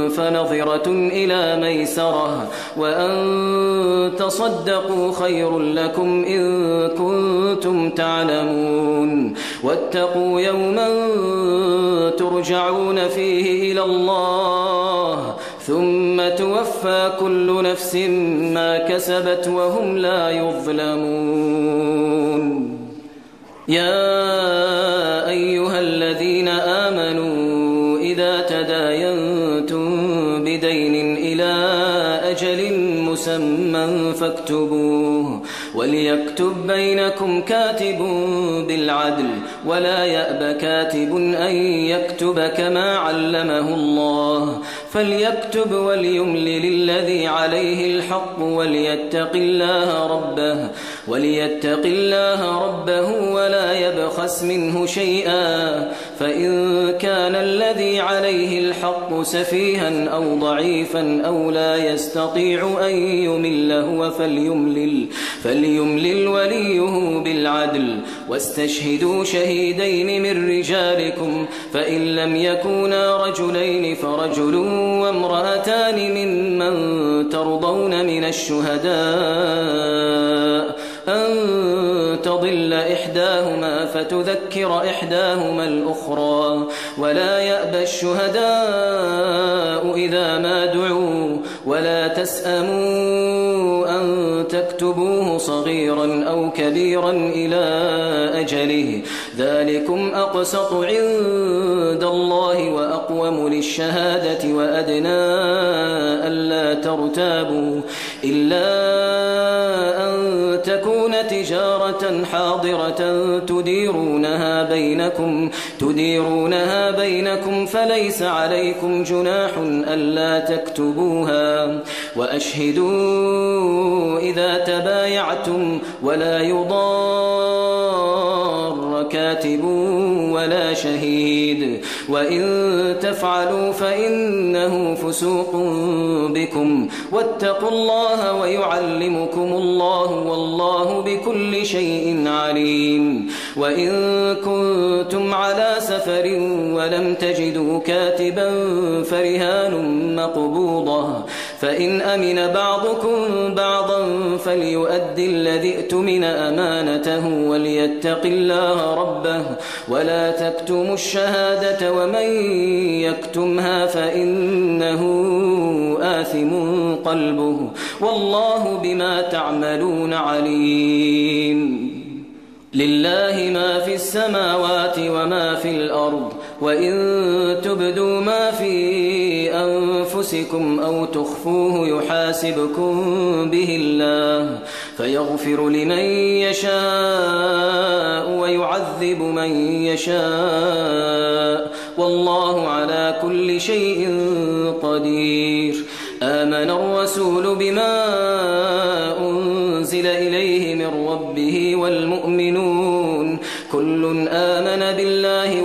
فنظرة إلى ميسرة وأن تصدقوا خير لكم إن كنتم تعلمون واتقوا يوما ترجعون فيه إلى الله ثم توفى كل نفس ما كسبت وهم لا يظلمون. يا أيها الذين آمنوا إذا تداينتم بدين إلى أجل مسمى فاكتبوه وليكتب بينكم كاتب بالعدل ولا يأب كاتب أن يكتب كما علمه الله فليكتب وليملل الذي عليه الحق وليتق الله ربه ولا يبخس منه شيئا فإن كان الذي عليه الحق سفيها أو ضعيفا أو لا يستطيع أن يمل هو فليملل وليه بالعدل واستشهدوا شهيدين من رجالكم فإن لم يكونا رجلين فرجل وامرأتان ممن ترضون من الشهداء أن تضل إحداهما فتذكر إحداهما الأخرى ولا يأبى الشهداء إذا ما دعوا ولا تسأموا أن تكتبوه صغيرا أو كبيرا إلى أجله ذلكم أقسط عند الله وأقوم للشهادة وأدنى ألا ترتابوا إلا أن تكون تجارة حاضرة تديرونها بينكم فليس عليكم جناح ألا تكتبوها وأشهدوا إذا تبايعتم ولا يضار كاتب ولا شهيد وإن تفعلوا فإنه فسوق بكم واتقوا الله ويعلمكم الله والله بكل شيء عليم. وإن كنتم على سفر ولم تجدوا كاتبا فرهان مقبوضة فإن أمن بعضكم بعضا فليؤدي الذي اؤتمن أمانته وليتق الله ربه ولا تكتموا الشهادة ومن يكتمها فإنه آثم قلبه والله بما تعملون عليم. لله ما في السماوات وما في الأرض وإن تبدوا ما في أنفسكم أو تخفوه يحاسبكم به الله فيغفر لمن يشاء ويعذب من يشاء والله على كل شيء قدير. آمن الرسول بما أنزل إليه من ربه والمؤمنون كل آمن بالله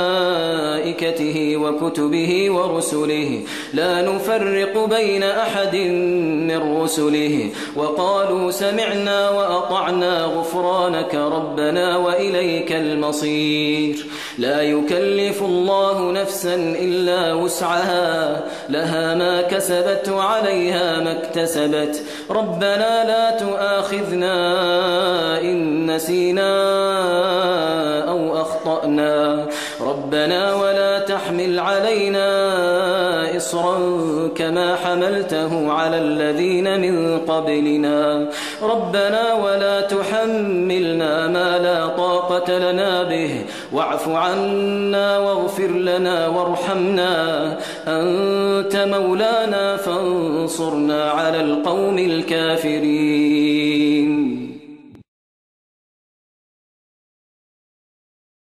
وملائكته وكتبه ورسله لا نفرق بين أحد من رسله وقالوا سمعنا وأطعنا غفرانك ربنا وإليك المصير. لا يكلف الله نفسا إلا وسعها لها ما كسبت وعليها ما اكتسبت ربنا لا تؤاخذنا إن نسينا أو أخطأنا ربنا ولا تحمل علينا إصرا كما حملته على الذين من قبلنا ربنا ولا تحملنا ما لا طاقة لنا به واعف عنا واغفر لنا وارحمنا أنت مولانا فانصرنا على القوم الكافرين.